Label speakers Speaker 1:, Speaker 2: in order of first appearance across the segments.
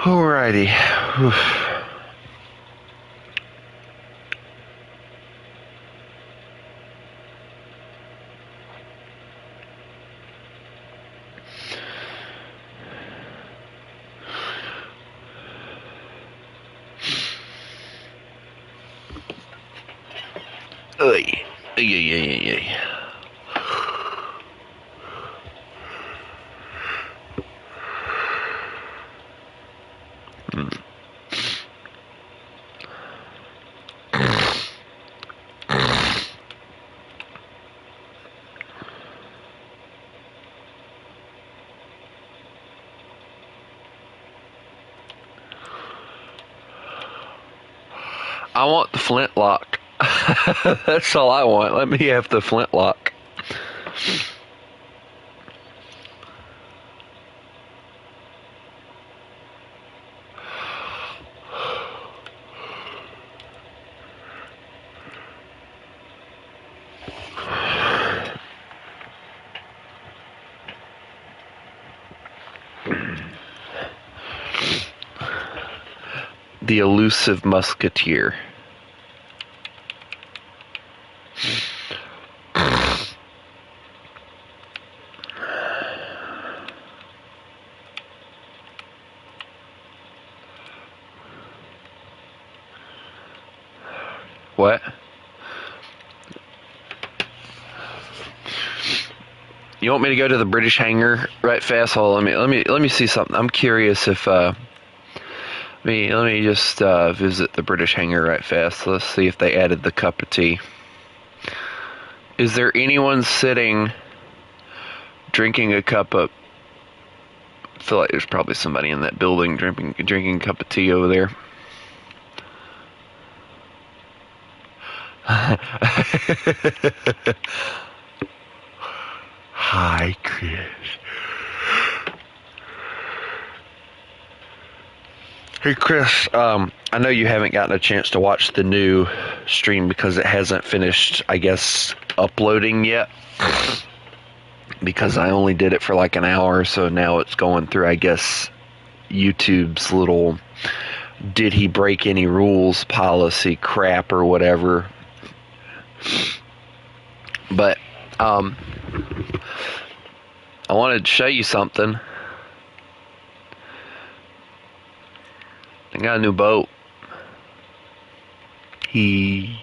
Speaker 1: Alrighty. Oy. Oy, oy, oy, oy. I want the flintlock. That's all I want. Let me have the flintlock. The elusive musketeer. What? You want me to go to the British hangar right fast? Hold on, let me see something. I'm curious if let me just visit the British hangar right fast. Let's see if they added the cup of tea. Is there anyone sitting drinking a cup of? I feel like there's probably somebody in that building drinking a cup of tea over there. Hi, Chris. Hey, Chris. I know you haven't gotten a chance to watch the new stream because it hasn't finished, I guess, uploading yet. Because I only did it for like an hour, so now it's going through, I guess, YouTube's little "did he break any rules" policy crap or whatever. But I wanted to show you something. I got a new boat. He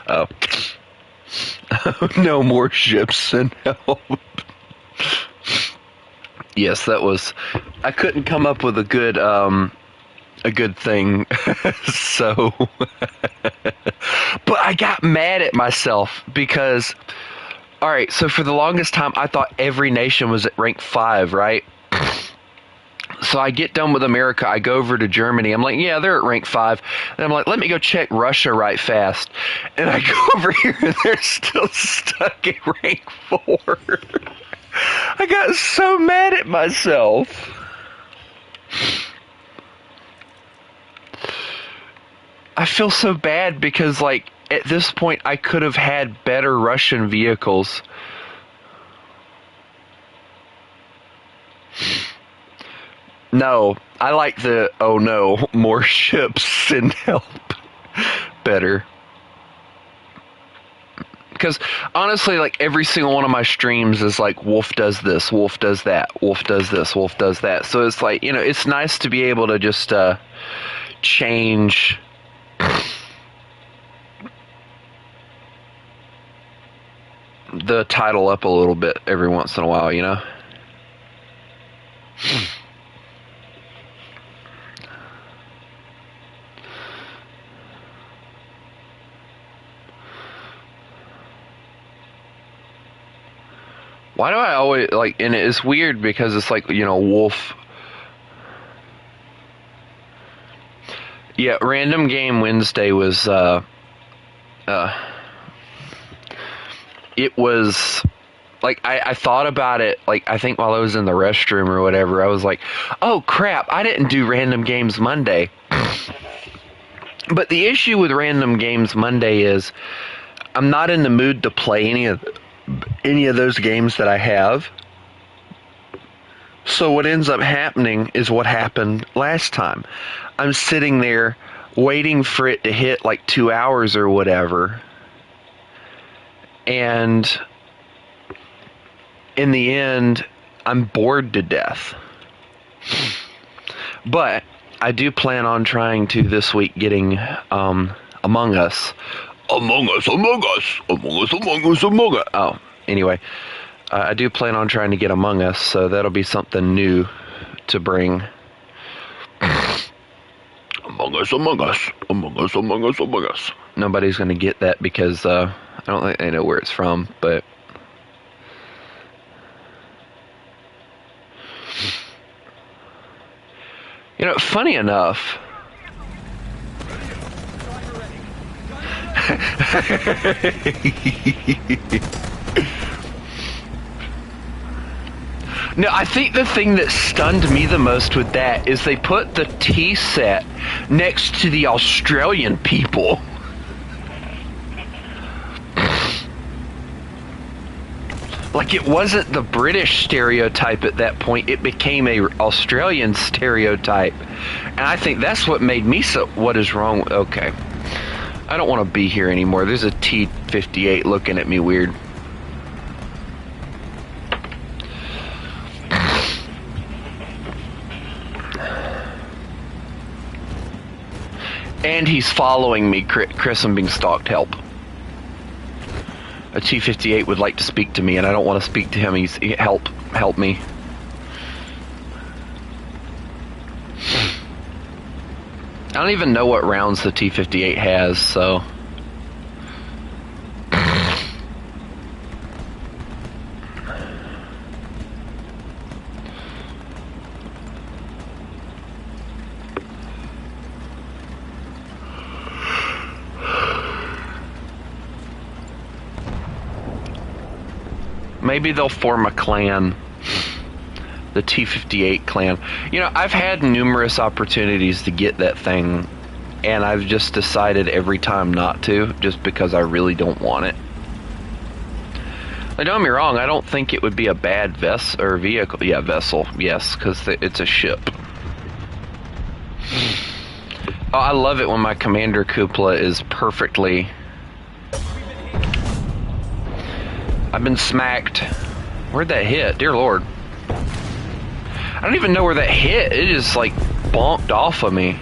Speaker 1: oh. No more ships and help. Yes, that was. I couldn't come up with a good thing, so. But I got mad at myself because, all right. So for the longest time, I thought every nation was at rank 5, right? So I get done with America, I go over to Germany, I'm like, yeah, they're at rank 5. And I'm like, let me go check Russia right fast. And I go over here and they're still stuck at rank 4. I got so mad at myself. I feel so bad because, like, at this point I could have had better Russian vehicles. No, I like the, oh no, more ships and help better. Because honestly, like, every single one of my streams is like, Wolf does this, Wolf does that, Wolf does this, Wolf does that. So it's like, you know, it's nice to be able to just change the title up a little bit every once in a while, you know? Why do I always, like, and it's weird because it's like, you know, Wolf. Yeah, Random Game Wednesday was, it was Like, I thought about it, like, I think while I was in the restroom or whatever, I was like, oh crap, I didn't do Random Games Monday. But the issue with Random Games Monday is I'm not in the mood to play any of those games that I have. So what ends up happening is what happened last time. I'm sitting there waiting for it to hit like 2 hours or whatever. And in the end, I'm bored to death. But I do plan on trying to this week getting Among Us. Among Us. Oh, anyway. I do plan on trying to get Among Us, so that'll be something new to bring. Among Us. Nobody's going to get that because I don't think they know where it's from, but... You know, funny enough... No, I think the thing that stunned me the most with that is they put the tea set next to the Australian people. Like, it wasn't the British stereotype at that point, it became a Australian stereotype. And I think that's what made me so... What is wrong? Okay. I don't want to be here anymore. There's a T-58 looking at me weird. And he's following me. Chris, I'm being stalked. Help. A T-58 would like to speak to me, and I don't want to speak to him. Help me. I don't even know what rounds the T-58 has, so... Maybe they'll form a clan. The T-58 clan. You know, I've had numerous opportunities to get that thing, and I've just decided every time not to, just because I really don't want it. Now, don't get me wrong, I don't think it would be a bad vehicle. Yeah, vessel, yes, because it's a ship. Oh, I love it when my commander cupola is perfectly... I've been smacked. Where'd that hit? Dear Lord. I don't even know where that hit. It just like bonked off of me.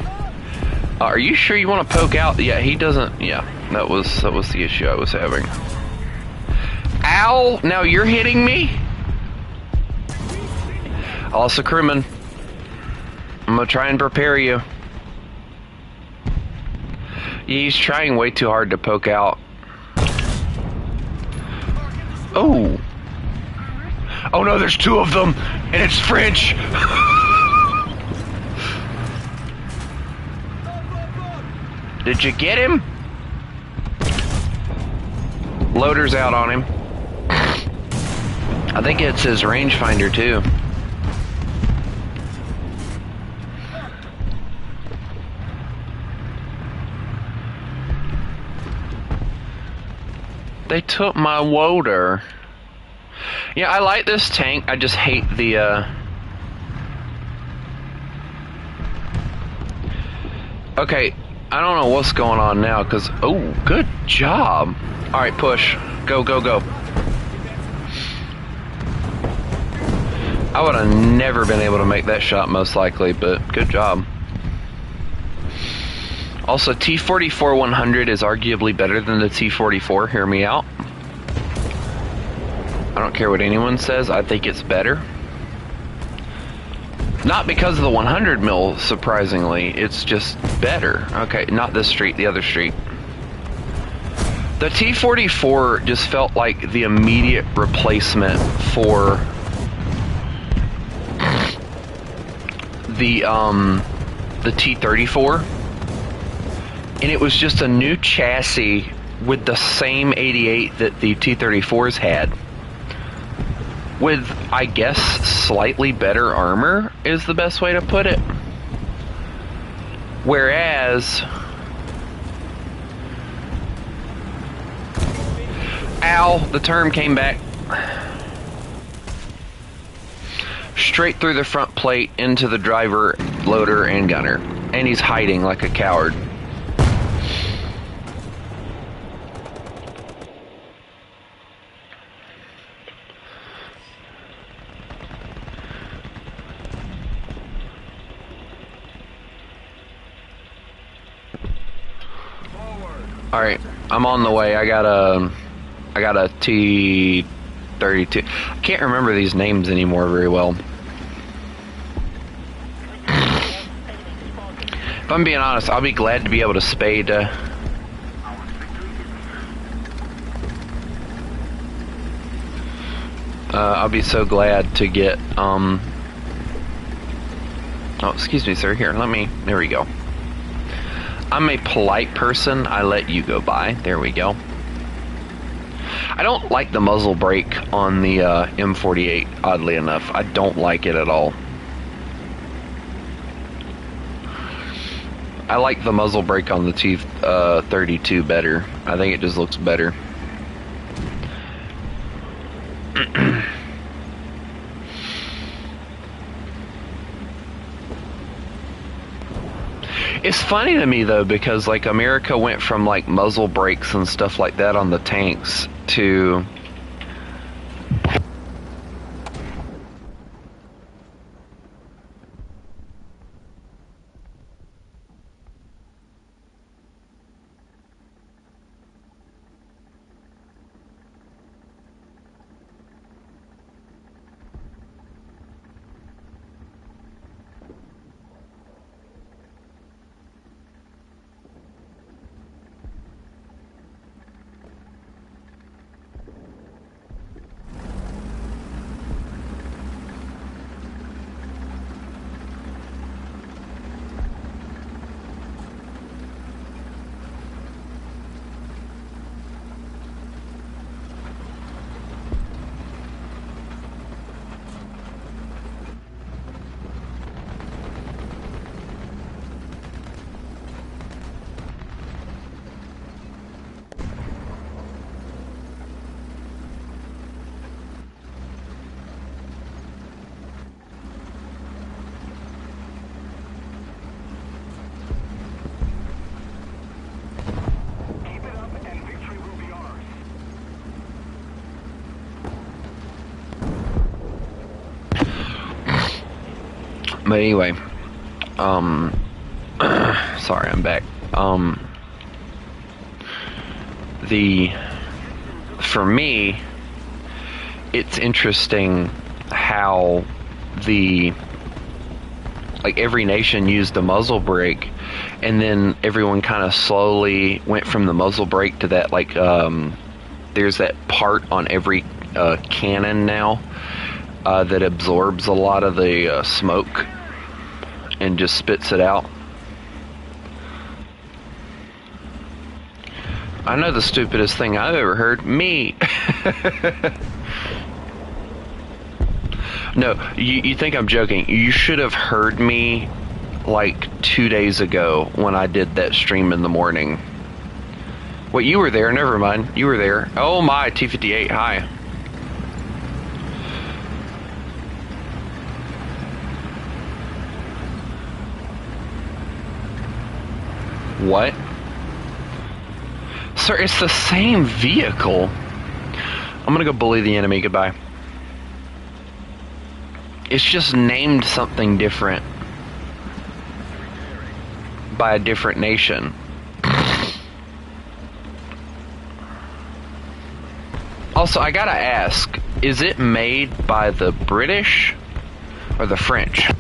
Speaker 1: Are you sure you want to poke out? Yeah, he doesn't. Yeah, that was the issue I was having. Ow! Now you're hitting me? Also, crewman. I'm gonna try and prepare you. He's trying way too hard to poke out. Oh. Oh no, there's two of them, and it's French. Did you get him? Loader's out on him. I think it's his rangefinder too. They took my loader. Yeah, I like this tank. I just hate the, Okay, I don't know what's going on now, because... Oh, good job. Alright, push. Go, go, go. I would have never been able to make that shot, most likely, but good job. Also, T-44-100 is arguably better than the T-44. Hear me out. I don't care what anyone says. I think it's better. Not because of the 100 mil, surprisingly. It's just better. Okay, not this street, the other street. The T-44 just felt like the immediate replacement for the T-34. And it was just a new chassis with the same 88 that the T-34s had. with, I guess, slightly better armor is the best way to put it. Whereas, ow, the term came back. Straight through the front plate into the driver, loader, and gunner. And he's hiding like a coward. Alright, I'm on the way. I got a T-32. I can't remember these names anymore very well. If I'm being honest, I'll be glad to be able to spade. I'll be so glad to get. Oh, excuse me, sir. Here, there we go. I'm a polite person. I let you go by. There we go. I don't like the muzzle brake on the M48, oddly enough. I don't like it at all. I like the muzzle brake on the T-32 better. I think it just looks better. It's funny to me though, because like America went from like muzzle brakes and stuff like that on the tanks to But anyway, sorry, I'm back. For me, it's interesting how every nation used the muzzle brake, and then everyone kind of slowly went from the muzzle brake to that, there's that part on every cannon now that absorbs a lot of the smoke and just spits it out. I know the stupidest thing I've ever heard. Me. No, you think I'm joking. You should have heard me like 2 days ago when I did that stream in the morning. Wait, you were there. Never mind. You were there. Oh my, T-58. Hi. What? Sir, it's the same vehicle. I'm gonna go bully the enemy. Goodbye. It's just named something different by a different nation. Also, I gotta ask, is it made by the British or the French?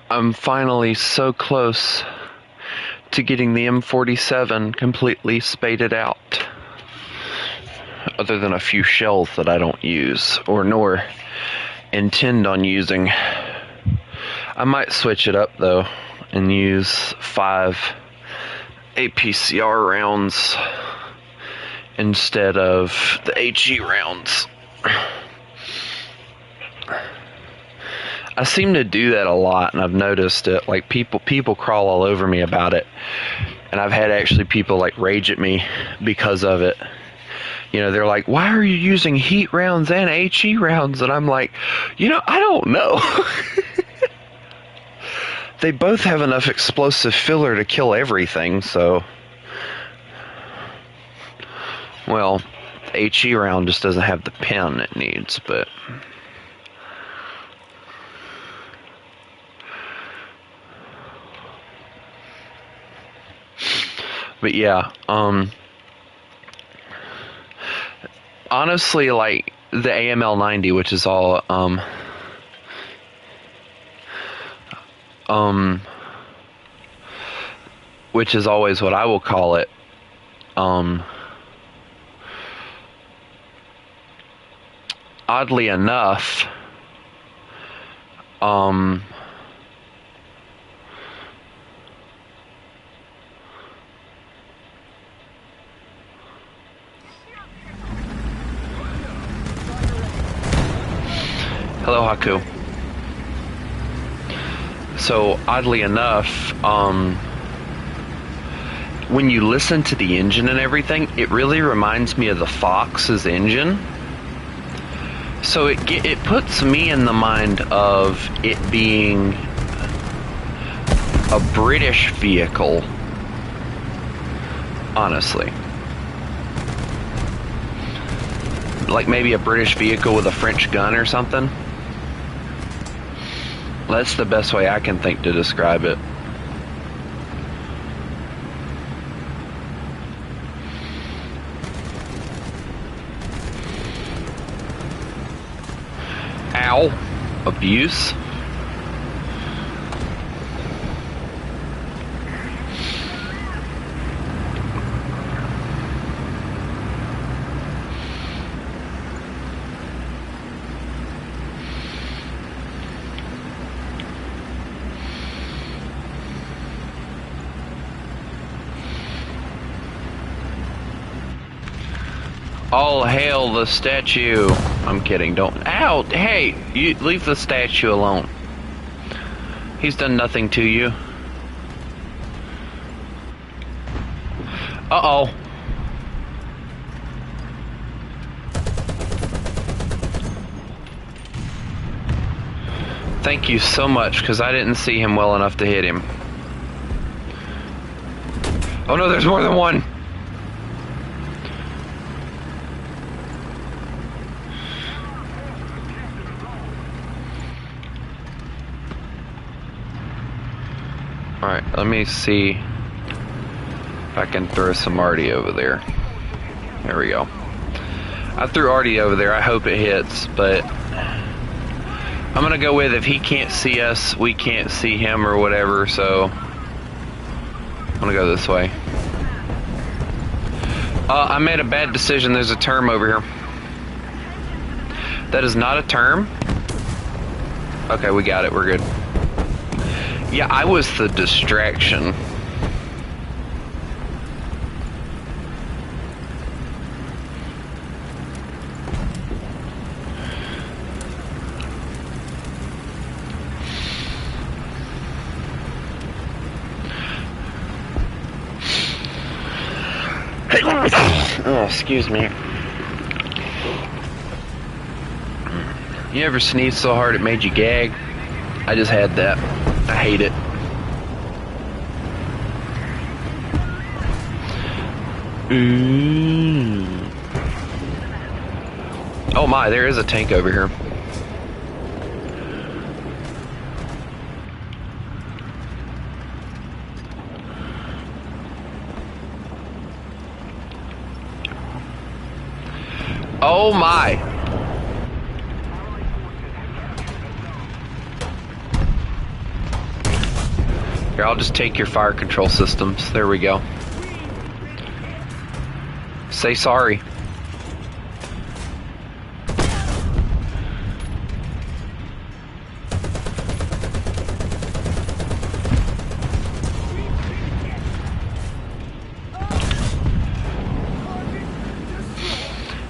Speaker 1: I'm finally so close to getting the M47 completely spaded out. Other than a few shells that I don't use or nor intend on using. I might switch it up though and use 5 APCR rounds instead of the HE rounds. I seem to do that a lot, and I've noticed it. Like people crawl all over me about it, and I've had actually people like rage at me because of it. You know, they're like, "Why are you using heat rounds and HE rounds?" And I'm like, I don't know. They both have enough explosive filler to kill everything, so. Well, the HE round just doesn't have the pen it needs, but. But yeah, honestly, like the AML 90, which is all, which is always what I will call it, oddly enough, hello, Haku. So, oddly enough, when you listen to the engine and everything, it really reminds me of the Fox's engine. So it puts me in the mind of it being a British vehicle, honestly. Like maybe a British vehicle with a French gun or something. That's the best way I can think to describe it. Ow. Abuse. All hail the statue. I'm kidding, don't. Ow! Hey! You leave the statue alone. He's done nothing to you. Uh-oh. Thank you so much, because I didn't see him well enough to hit him. Oh no, there's more than one! Alright, let me see if I can throw some Artie over there. There we go. I threw Artie over there. I hope it hits, but I'm gonna go with if he can't see us, we can't see him or whatever, so I'm gonna go this way. I made a bad decision. There's a term over here. That is not a term. Okay, we got it. We're good. Yeah, I was the distraction. Oh, excuse me. You ever sneeze so hard it made you gag? I just had that. I hate it. Oh my, there is a tank over here. Oh my. Here, I'll just take your fire control systems. There we go. Say sorry.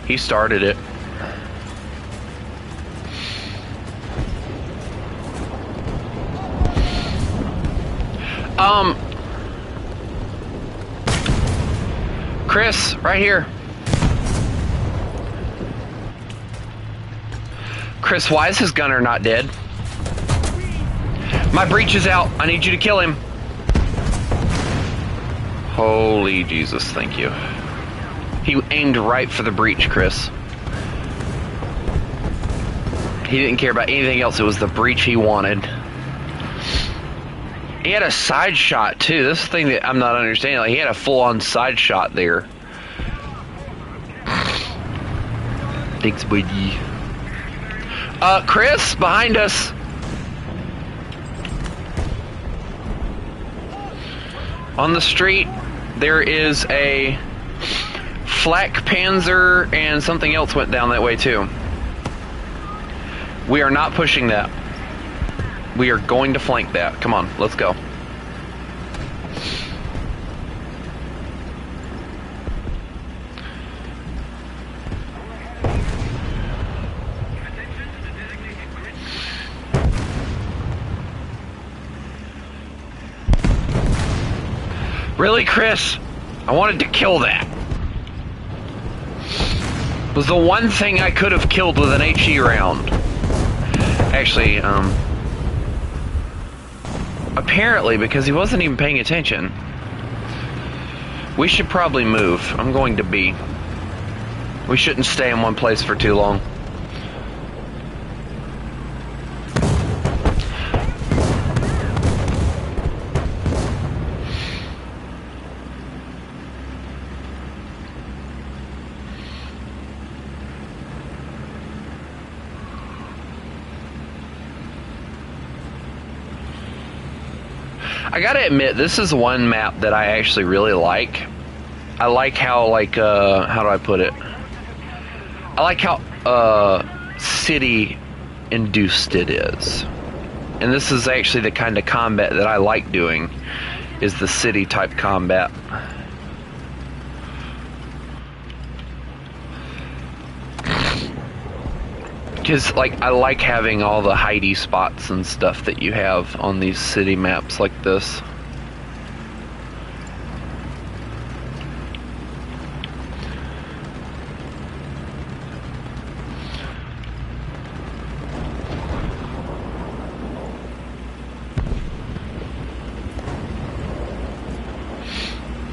Speaker 1: He started it. Chris, right here. Chris, why is his gunner not dead? My breach is out. I need you to kill him. Holy Jesus, thank you. He aimed right for the breach, Chris. He didn't care about anything else. It was the breach he wanted. He had a side shot, too. This is the thing that I'm not understanding. Like, he had a full-on side shot there. Thanks, buddy. Chris, behind us. On the street, there is a flak panzer and something else went down that way, too. We are not pushing that. We are going to flank that. Come on, let's go. Really, Chris? I wanted to kill that. It was the one thing I could have killed with an HE round. Actually, apparently, because he wasn't even paying attention. We should probably move. I'm going to be. We shouldn't stay in one place for too long. I gotta admit, this is one map that I actually really like. I like how, like, how do I put it? I like how, city-induced it is. And this is actually the kind of combat that I like doing, is the city-type combat. Because, like, I like having all the hidey spots and stuff that you have on these city maps like this.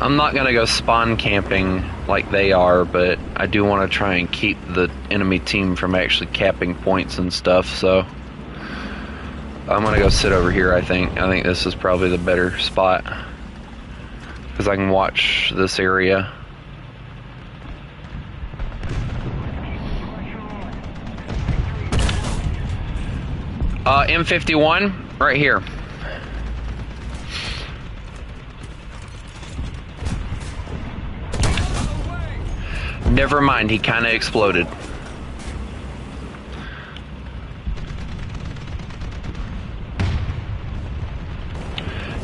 Speaker 1: I'm not gonna go spawn camping like they are, but I do want to try and keep the enemy team from actually capping points and stuff, so I'm gonna go sit over here. I think this is probably the better spot because I can watch this area. M51 right here. Never mind, he kind of exploded.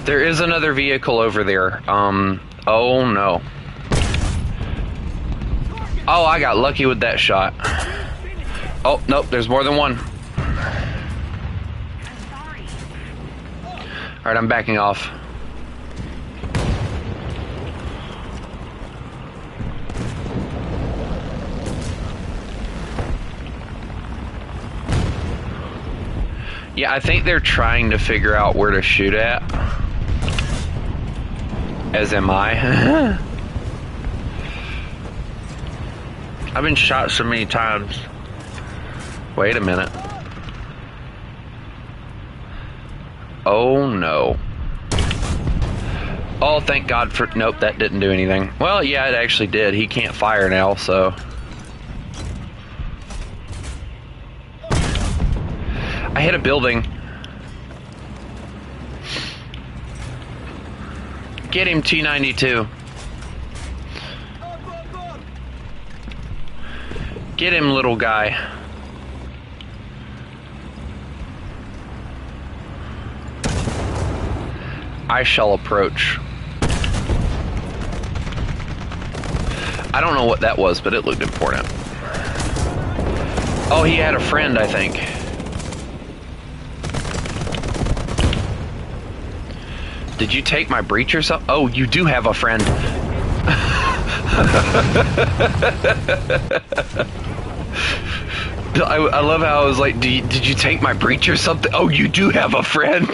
Speaker 1: There is another vehicle over there. Oh no. Oh, I got lucky with that shot. Oh, nope, there's more than one. Alright, I'm backing off. Yeah, I think they're trying to figure out where to shoot at. As am I. I've been shot so many times. Wait a minute. Oh no. Oh, thank God for... Nope, that didn't do anything. Well, yeah, it actually did. He can't fire now, so... I hit a building. Get him, T-92. Get him, little guy. I shall approach. I don't know what that was, but it looked important. Oh, he had a friend, I think. Did you take my breach or something? Oh, you do have a friend. I love how I was like, did you take my breach or something? Oh, you do have a friend.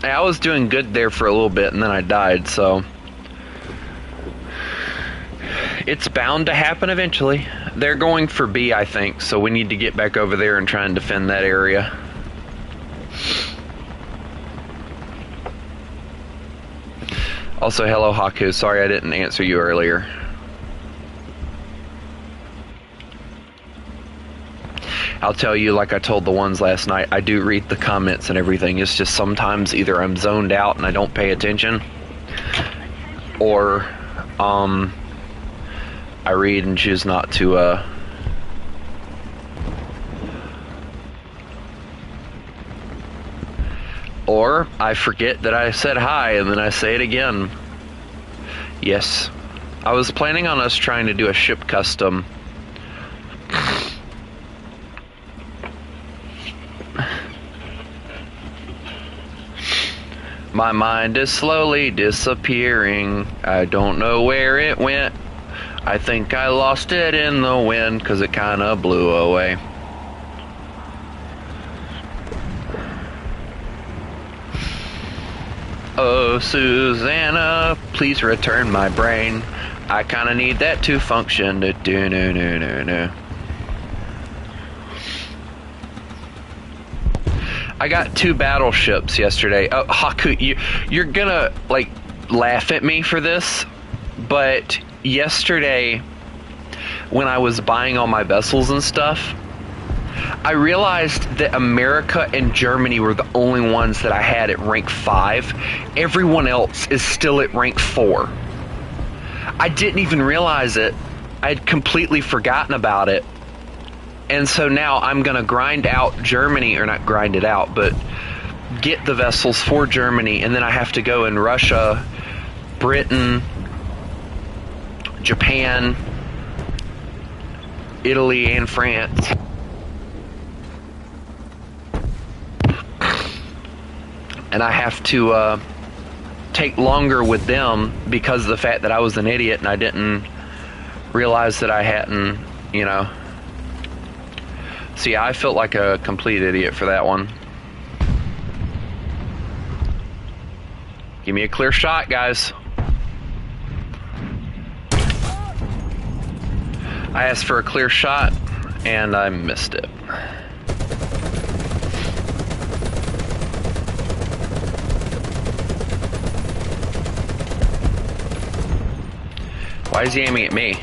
Speaker 1: I was doing good there for a little bit and then I died, so it's bound to happen eventually. They're going for B, I think, so we need to get back over there and try and defend that area. Also, hello Haku, sorry I didn't answer you earlier. I'll tell you, like I told the ones last night, I do read the comments and everything. It's just sometimes either I'm zoned out and I don't pay attention, or I read and choose not to or I forget that I said hi and then I say it again. Yes. I was planning on us trying to do a ship custom. My mind is slowly disappearing. I don't know where it went. I think I lost it in the wind because it kind of blew away. Oh, Susanna, please return my brain. I kind of need that to function. I got 2 battleships yesterday. Oh, Haku, you're gonna, like, laugh at me for this, but yesterday, when I was buying all my vessels and stuff, I realized that America and Germany were the only ones that I had at rank 5. Everyone else is still at rank 4. I didn't even realize it. I'd completely forgotten about it. And so now I'm going to grind out Germany, or not grind it out, but get the vessels for Germany, and then I have to go in Russia, Britain, Japan, Italy, and France. And I have to take longer with them because of the fact that I was an idiot and I didn't realize that I hadn't, you know. So yeah, I felt like a complete idiot for that one. Give me a clear shot, guys. I asked for a clear shot, and I missed it. Why is he aiming at me?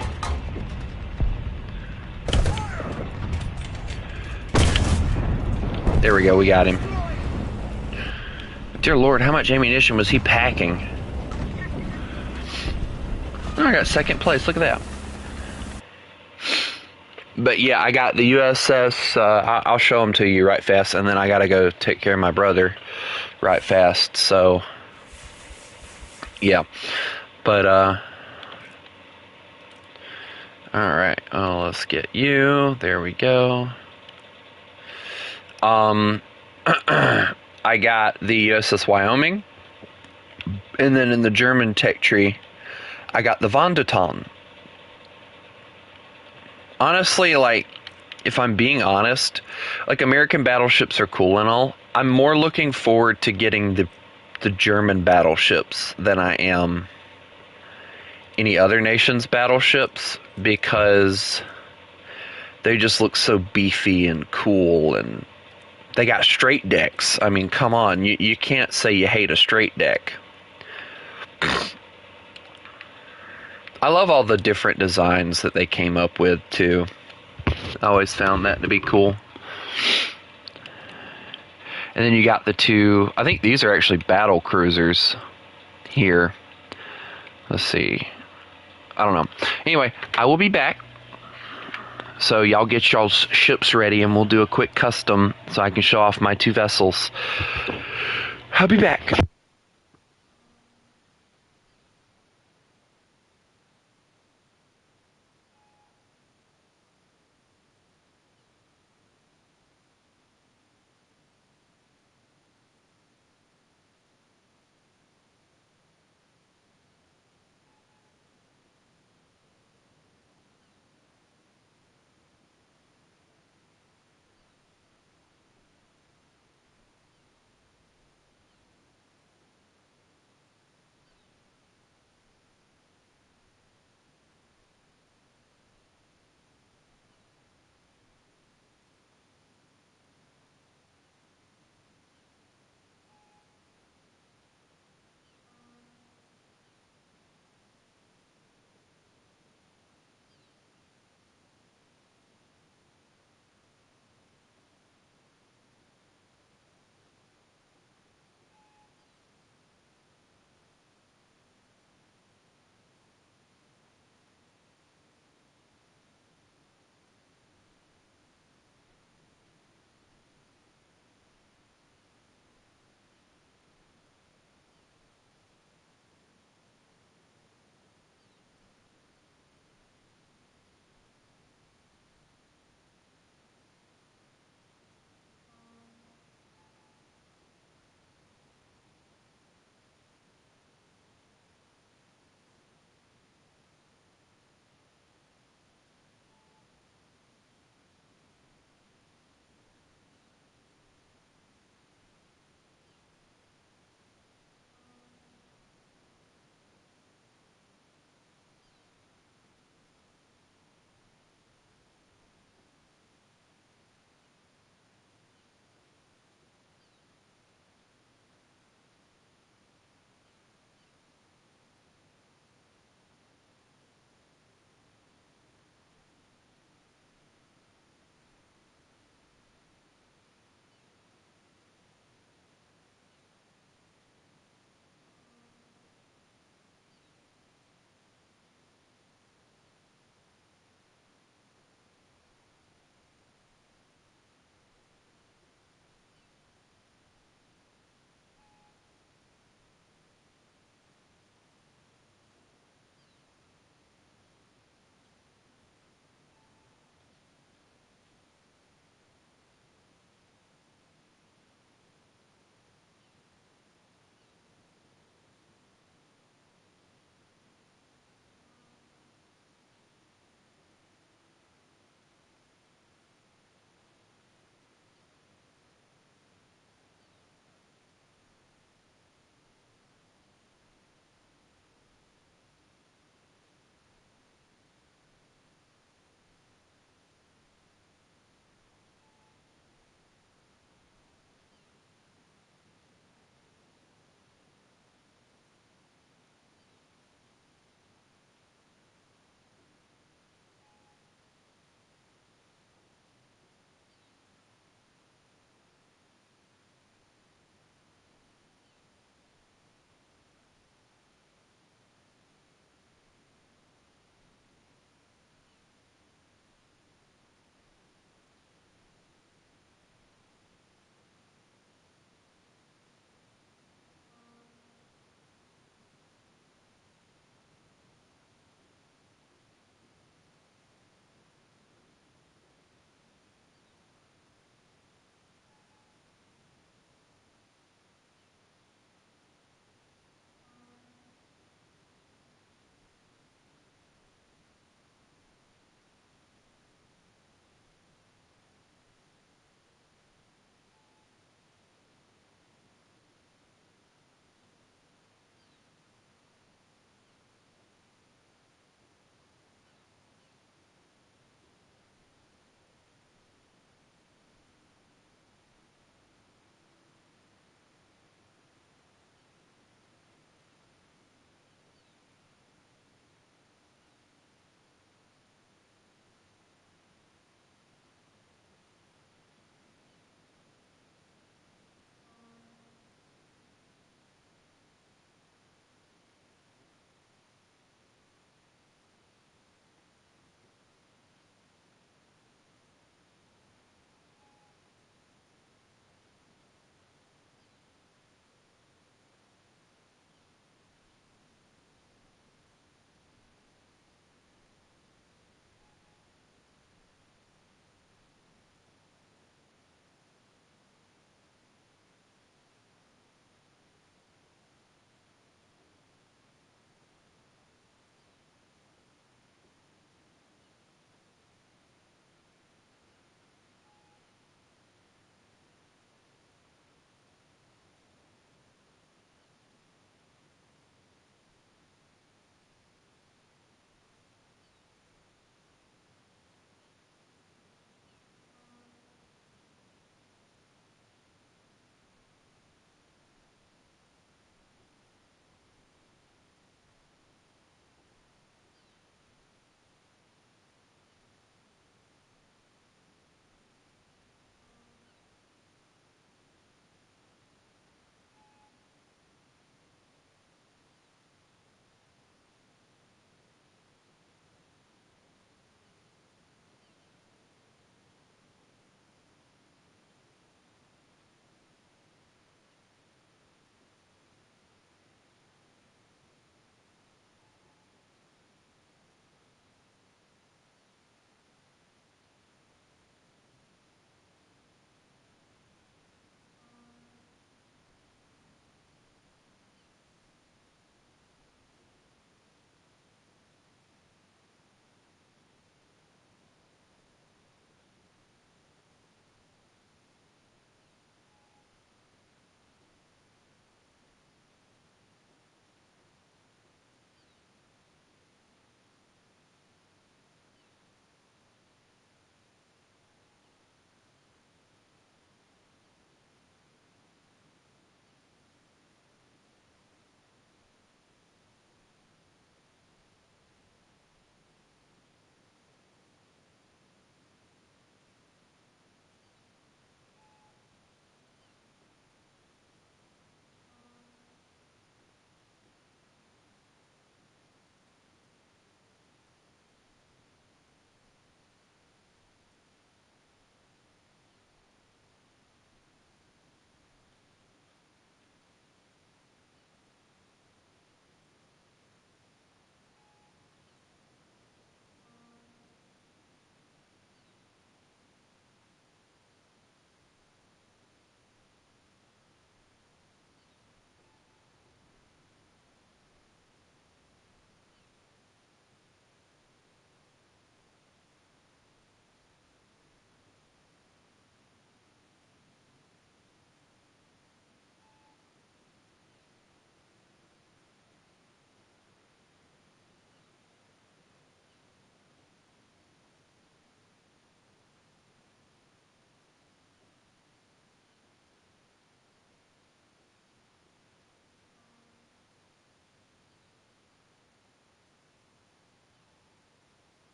Speaker 1: There we go, we got him. Dear Lord, how much ammunition was he packing? Oh, I got second place, look at that. But yeah, I got the USS, I'll show them to you right fast, and then I gotta go take care of my brother right fast, so, yeah. But, alright, oh, let's get you, there we go. I got the USS Wyoming, and then in the German tech tree, I got the Vonderton. Honestly, like, if I'm being honest, like, American battleships are cool and all. I'm more looking forward to getting the German battleships than I am any other nation's battleships, because they just look so beefy and cool, and they got straight decks. I mean, come on, you can't say you hate a straight deck. I love all the different designs that they came up with, too. I always found that to be cool. And then you got the two, I think these are actually battle cruisers here. Let's see. I don't know. Anyway, I will be back. So y'all get y'all's ships ready and we'll do a quick custom so I can show off my two vessels. I'll be back.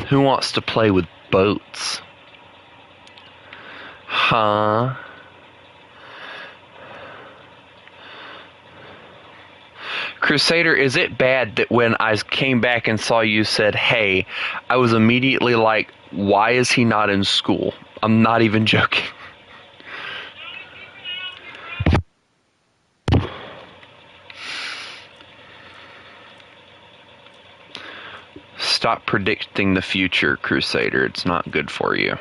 Speaker 1: Who wants to play with boats? Huh? Crusader, is it bad that when I came back and saw you said, hey, I was immediately like, why is he not in school? I'm not even joking. Stop predicting the future, Crusader. It's not good for you.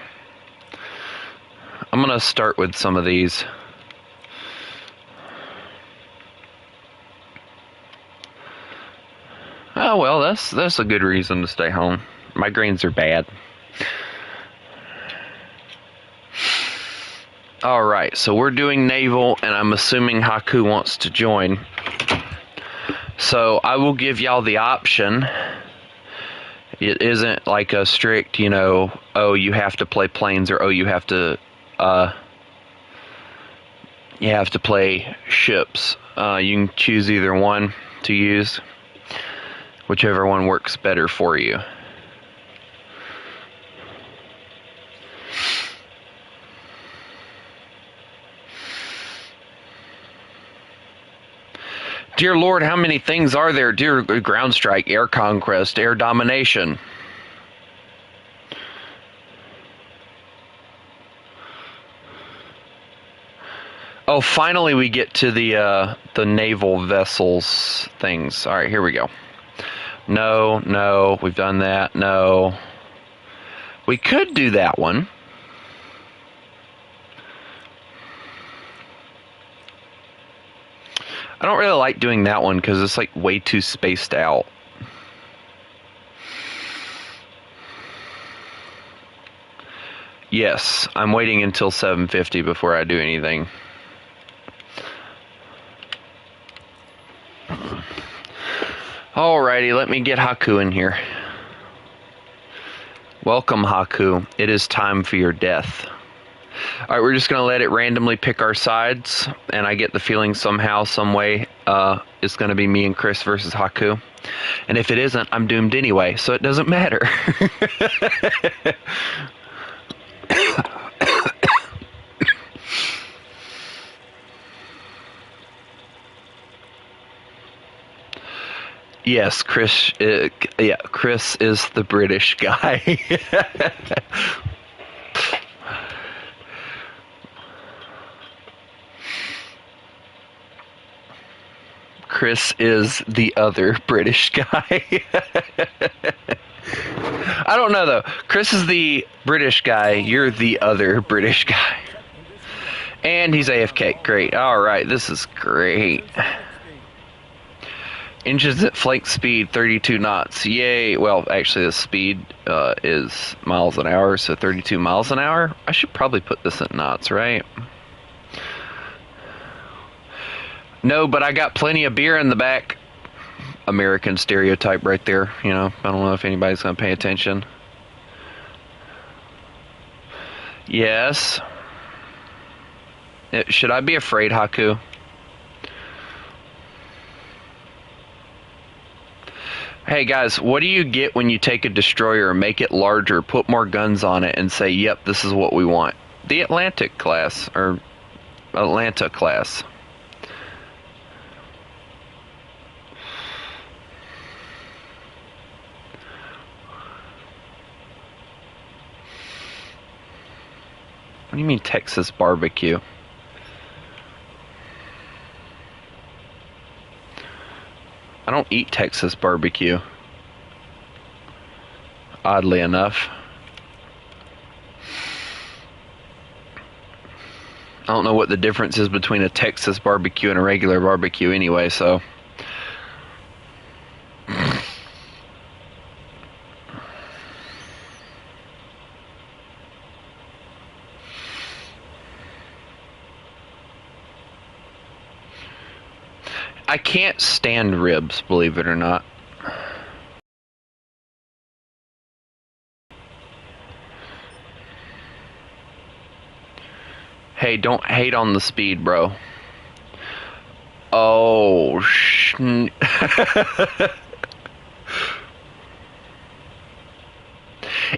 Speaker 1: I'm going to start with some of these. Oh, well, that's a good reason to stay home. Migraines are bad. Alright, so we're doing naval, and I'm assuming Haku wants to join. So I will give y'all the option. It isn't like a strict, oh, you have to play planes, or oh, you have to play ships. You can choose either one to use, whichever one works better for you. Dear Lord, how many things are there? Dear ground strike, air conquest, air domination. Oh, finally we get to the naval vessels things. All right, here we go. No, we've done that. No. We could do that one. I don't really like doing that one because it's like way too spaced out. Yes, I'm waiting until 7:50 before I do anything. Alrighty, let me get Haku in here. Welcome, Haku. It is time for your death. Alright, we're just going to let it randomly pick our sides, and I get the feeling somehow, some way, it's going to be me and Chris versus Haku. And if it isn't, I'm doomed anyway, so it doesn't matter. Yes, Chris. Chris is the British guy. Chris is the other British guy. I don't know though. Chris is the British guy. You're the other British guy. And he's AFK. Great. All right. This is great. Engines at flank speed 32 knots. Yay. Well, actually the speed is miles an hour, so 32 miles an hour. I should probably put this at knots, right? No, but I got plenty of beer in the back. American stereotype right there, I don't know if anybody's going to pay attention. Yes. Should I be afraid, Haku? Hey guys, what do you get when you take a destroyer, make it larger, put more guns on it, and say, yep, this is what we want? The Atlantic class, or Atlanta class. What do you mean Texas barbecue? I don't eat Texas barbecue. Oddly enough. I don't know what the difference is between a Texas barbecue and a regular barbecue anyway, so. I can't stand ribs, believe it or not. Hey, don't hate on the speed, bro. Oh,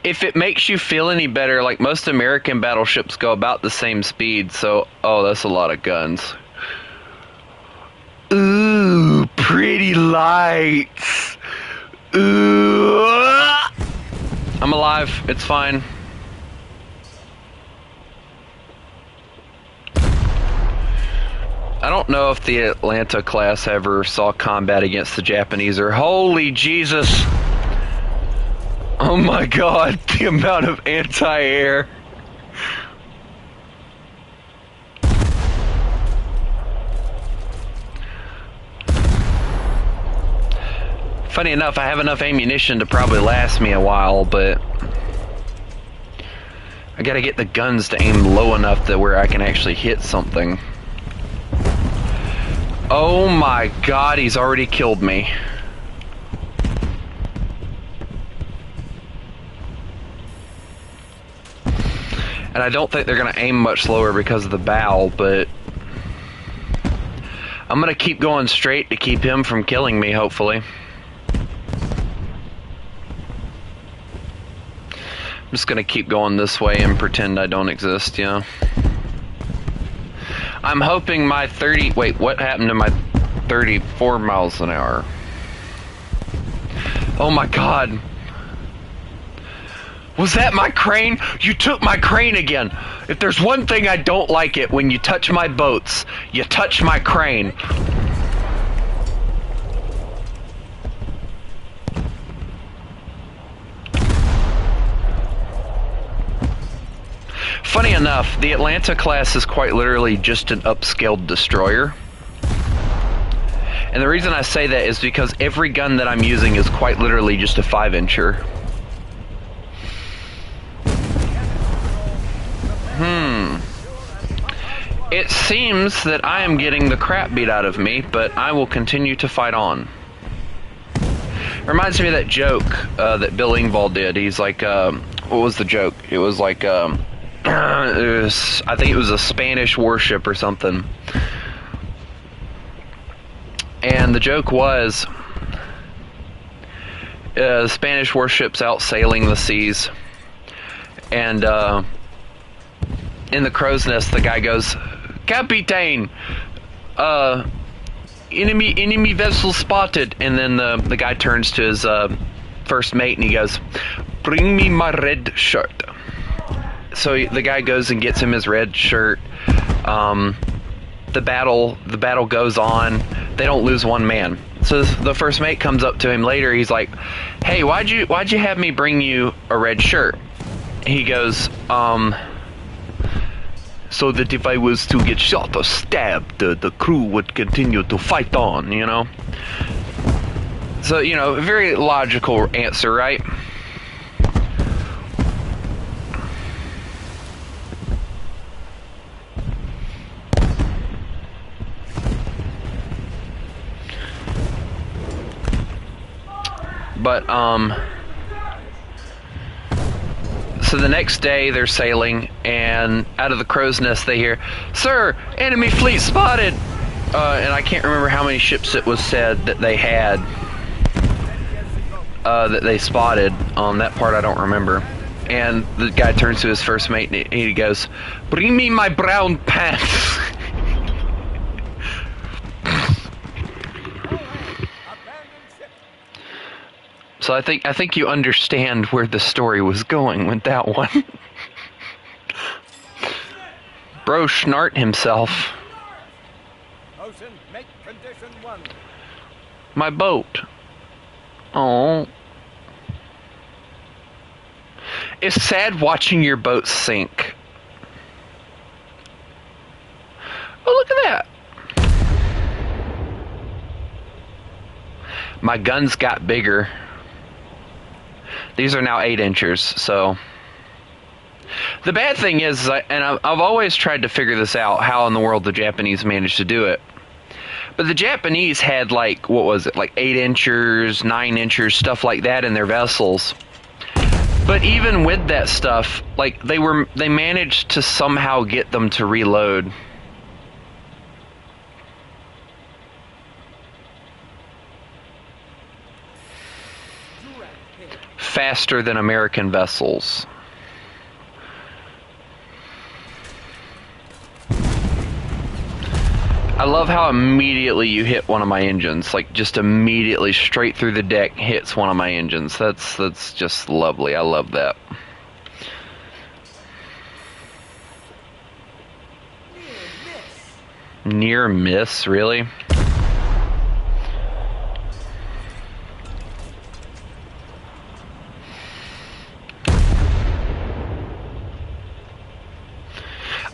Speaker 1: If it makes you feel any better, like most American battleships go about the same speed, so oh, that's a lot of guns. Ooh, pretty lights. Ooh. I'm alive. It's fine. I don't know if the Atlanta class ever saw combat against the Japanese or holy Jesus. Oh my god, the amount of anti-air. Funny enough, I have enough ammunition to probably last me a while, but I gotta get the guns to aim low enough that where I can actually hit something. Oh my god, he's already killed me. And I don't think they're gonna aim much lower because of the bow, but I'm gonna keep going straight to keep him from killing me, hopefully. I'm just gonna keep going this way and pretend I don't exist, yeah. I'm hoping my 30... Wait, what happened to my 34 miles an hour? Oh my god. Was that my crane? You took my crane again. If there's one thing I don't like it when you touch my boats, you touch my crane. Funny enough, the Atlanta class is quite literally just an upscaled destroyer. And the reason I say that is because every gun that I'm using is quite literally just a 5-incher. It seems that I am getting the crap beat out of me, but I will continue to fight on. Reminds me of that joke that Bill Engvall did. He's like, what was the joke? It was like, I think it was a Spanish warship or something. And the joke was, the Spanish warship's out sailing the seas. And in the crow's nest, the guy goes, "Captain, enemy vessel spotted." And then the guy turns to his first mate and he goes, "Bring me my red shirt." So the guy goes and gets him his red shirt. The battle goes on. They don't lose one man. So the first mate comes up to him later. He's like, "Hey, why'd you have me bring you a red shirt?" He goes, "So that if I was to get shot or stabbed, the crew would continue to fight on, you know?" So, you know, a very logical answer, right? But, so the next day they're sailing, and out of the crow's nest they hear, "Sir, enemy fleet spotted!" And I can't remember how many ships it was said that they had, that they spotted. That part I don't remember. And the guy turns to his first mate and he goes, "Bring me my brown pants." So I think you understand where the story was going with that one. Bro snart himself.
Speaker 2: Make condition 1.
Speaker 1: My boat. Oh. It's sad watching your boat sink. Oh, look at that. My guns got bigger. These are now 8-inchers, so... The bad thing is, and I've always tried to figure this out, how in the world the Japanese managed to do it. But the Japanese had, like, what was it, like 8-inchers, 9-inchers, stuff like that in their vessels. But even with that stuff, like, they managed to somehow get them to reload. faster than American vessels. I love how immediately you hit one of my engines, like just immediately straight through the deck hits one of my engines. That's just lovely. I love that. Near miss, really?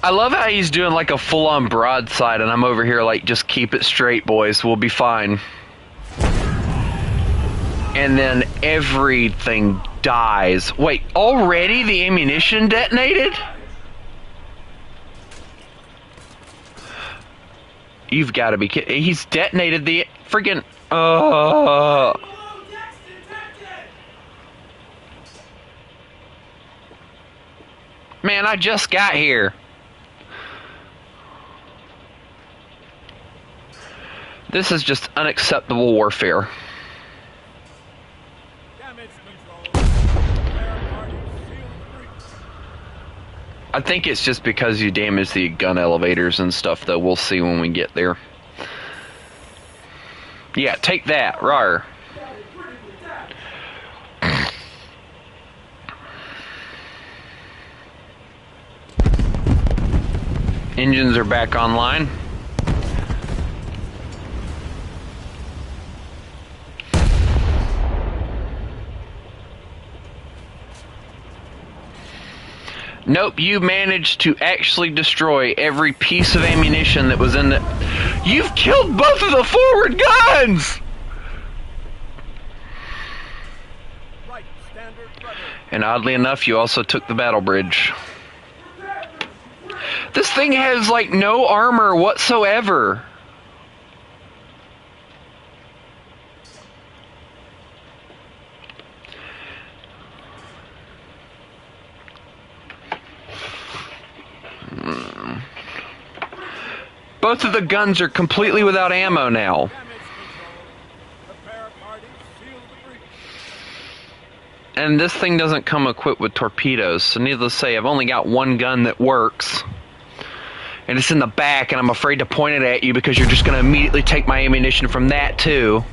Speaker 1: I love how he's doing like a full-on broadside, and I'm over here like, just keep it straight, boys. We'll be fine. And then everything dies. Wait, already the ammunition detonated? You've got to be kidding. He's detonated the friggin'... Man, I just got here. This is just unacceptable warfare. I think it's just because you damaged the gun elevators and stuff, though. We'll see when we get there. Yeah, take that, rawr. Engines are back online. Nope, you managed to actually destroy every piece of ammunition that was in the... You've killed both of the forward guns! Right, standard rudder. And oddly enough, you also took the battle bridge. This thing has, like, no armor whatsoever. Both of the guns are completely without ammo now. And this thing doesn't come equipped with torpedoes, so needless to say, I've only got one gun that works. And it's in the back, and I'm afraid to point it at you because you're just going to immediately take my ammunition from that, too.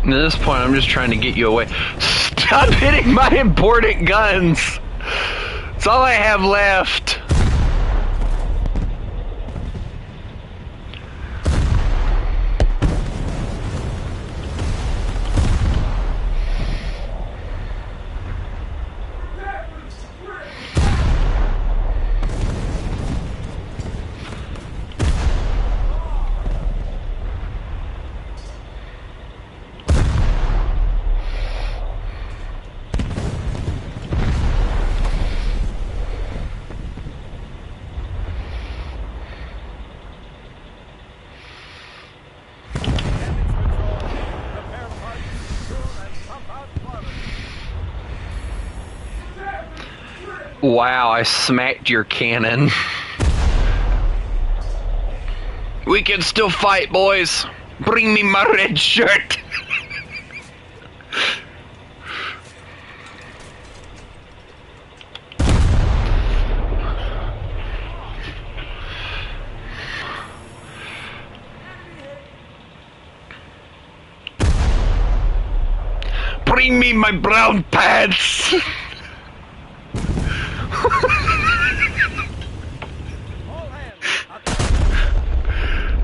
Speaker 1: At this point, I'm just trying to get you away. Stop hitting my important guns! That's all I have left. Wow, I smacked your cannon. We can still fight, boys. Bring me my red shirt. Bring me my brown pants!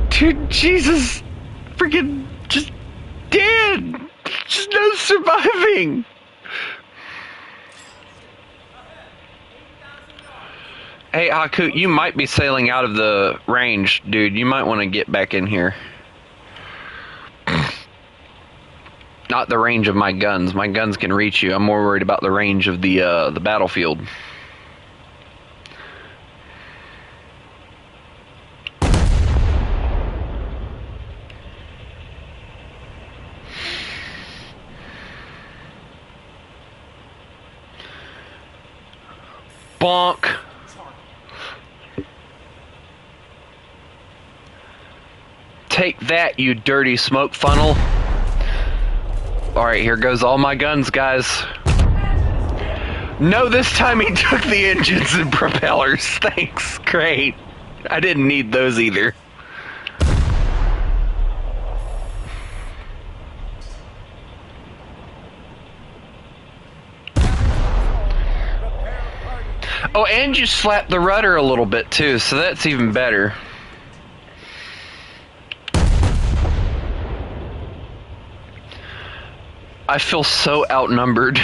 Speaker 1: Dude, Jesus, freaking just dead. Just no surviving. Hey, Haku, you might be sailing out of the range, dude. You might want to get back in here. Not the range of my guns. My guns can reach you. I'm more worried about the range of the battlefield. Bonk. Take that, you dirty smoke funnel. Alright, here goes all my guns, guys. No, this time he took the engines and propellers. Thanks, great. I didn't need those either. Oh, and you slapped the rudder a little bit too, so that's even better. I feel so outnumbered.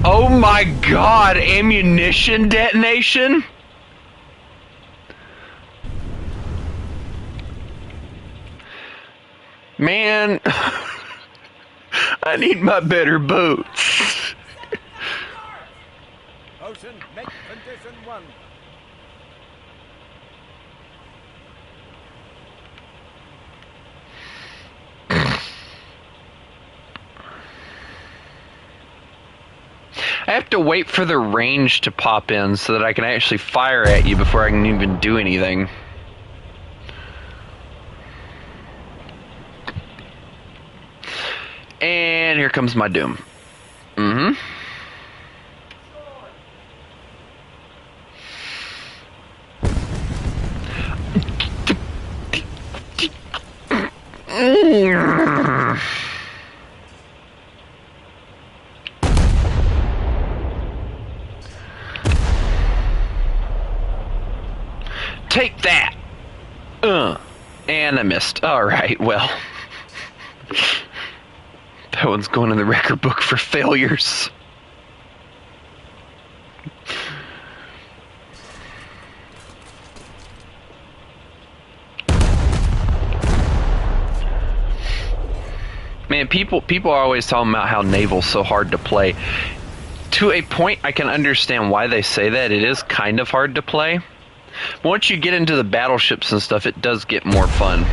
Speaker 1: Oh my god, ammunition detonation? Man, I need my better boots.
Speaker 2: Ocean, make condition 1.
Speaker 1: I have to wait for the range to pop in so that I can actually fire at you before I can even do anything. And here comes my doom. Mm-hmm. Take that! And I missed. Alright, well. That one's going in the record book for failures. Man, people are always talking about how naval's so hard to play. To a point, I can understand why they say that. It is kind of hard to play. But once you get into the battleships and stuff, it does get more fun.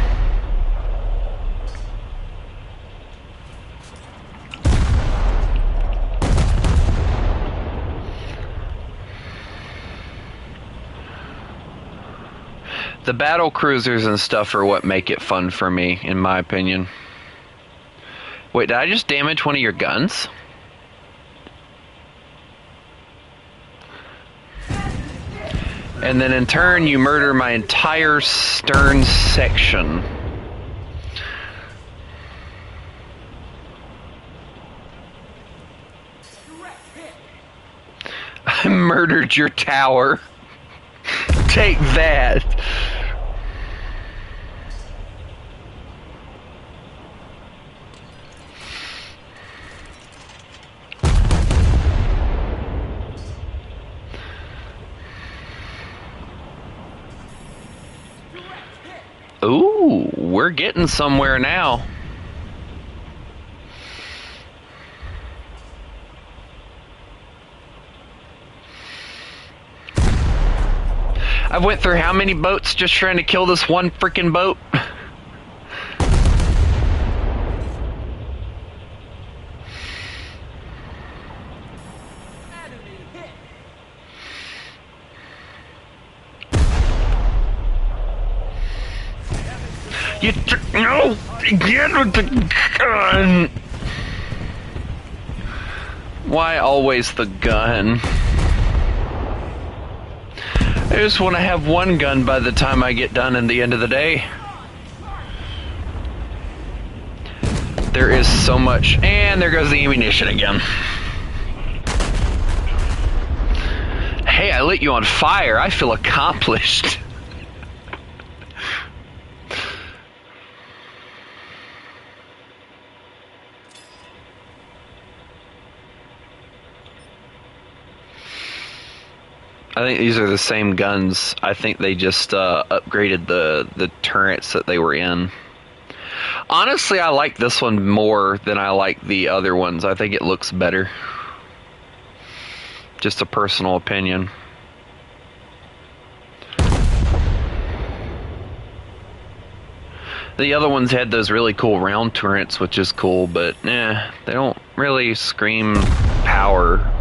Speaker 1: The battle cruisers and stuff are what make it fun for me, in my opinion. Wait, did I just damage one of your guns? And then in turn, you murder my entire stern section. I murdered your tower. Take that. Ooh, we're getting somewhere now. I went through how many boats just trying to kill this one freaking boat? No! Get with the gun! Why always the gun? I just want to have one gun by the time I get done in the end of the day. There is so much. And there goes the ammunition again. Hey, I lit you on fire. I feel accomplished. I think these are the same guns. I think they just upgraded the turrets that they were in. Honestly, I like this one more than I like the other ones. I think it looks better. Just a personal opinion. The other ones had those really cool round turrets, which is cool, but they don't really scream power.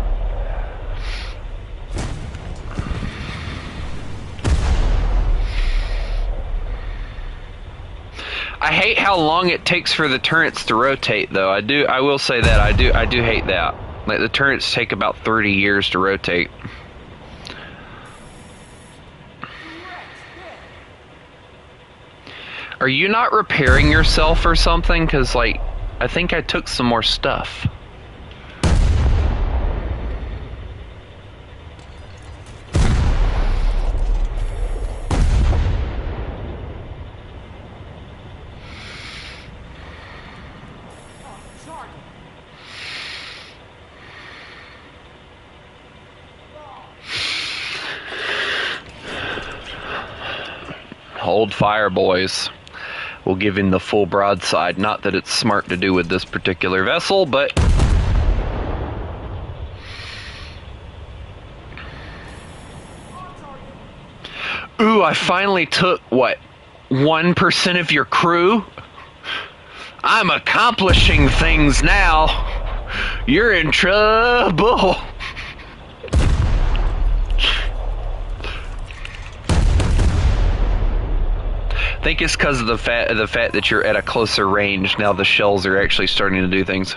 Speaker 1: I hate how long it takes for the turrets to rotate, though. I will say that I do hate that. Like, the turrets take about 30 years to rotate. Are you not repairing yourself or something? Because, like, I think I took some more stuff. Hold fire, boys. We'll give him the full broadside. Not that it's smart to do with this particular vessel, but... Ooh, I finally took, what, 1% of your crew? I'm accomplishing things now. You're in trouble. I think it's because of the fact that you're at a closer range. Now the shells are actually starting to do things.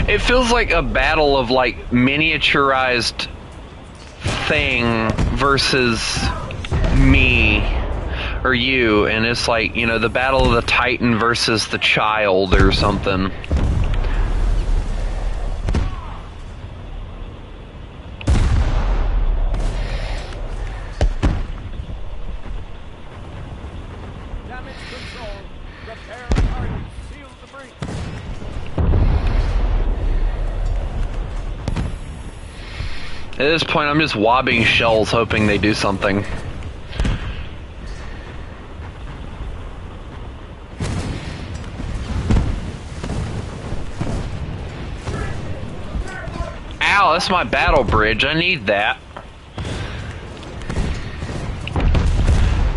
Speaker 1: It feels like a battle of, like, miniaturized thing versus me or you, and it's like, you know, the battle of the Titan versus the child or something.
Speaker 2: Damage control. Repair target. Seal the breach.
Speaker 1: At this point, I'm just wobbing shells, hoping they do something. Ow, that's my battle bridge. I need that.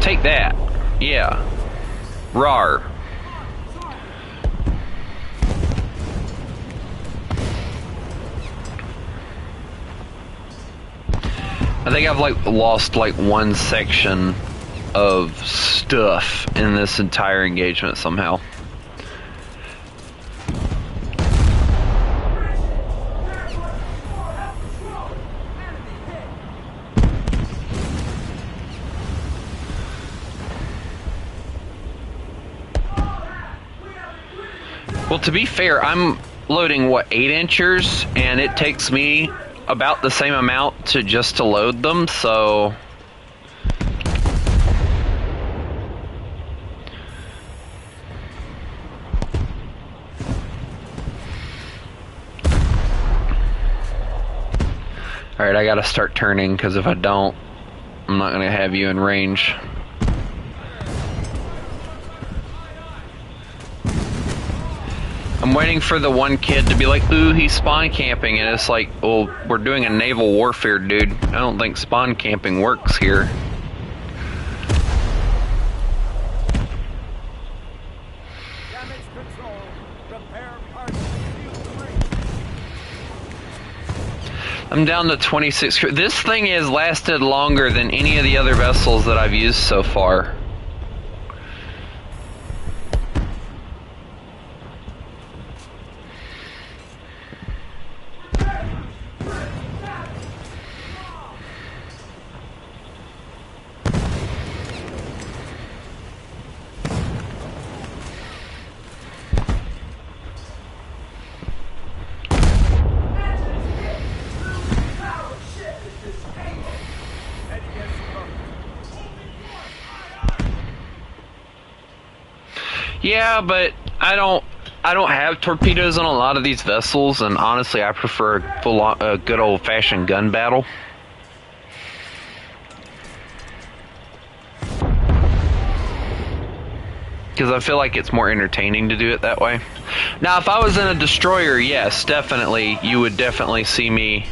Speaker 1: Take that. Yeah. Rawr. I think I've like lost like one section of stuff in this entire engagement somehow. Well, to be fair, I'm loading what, 8-inchers, and it takes me about the same amount to load them, so alright, I gotta start turning, because if I don't, I'm not gonna have you in range. I'm waiting for the one kid to be like, ooh, he's spawn camping, and it's like, well, we're doing a naval warfare, dude. I don't think spawn camping works here. I'm down to 26 crew. This thing has lasted longer than any of the other vessels that I've used so far. Yeah, but I don't have torpedoes on a lot of these vessels, and honestly, I prefer a good old-fashioned gun battle. Because I feel like it's more entertaining to do it that way. Now, if I was in a destroyer, yes, definitely, you would definitely see me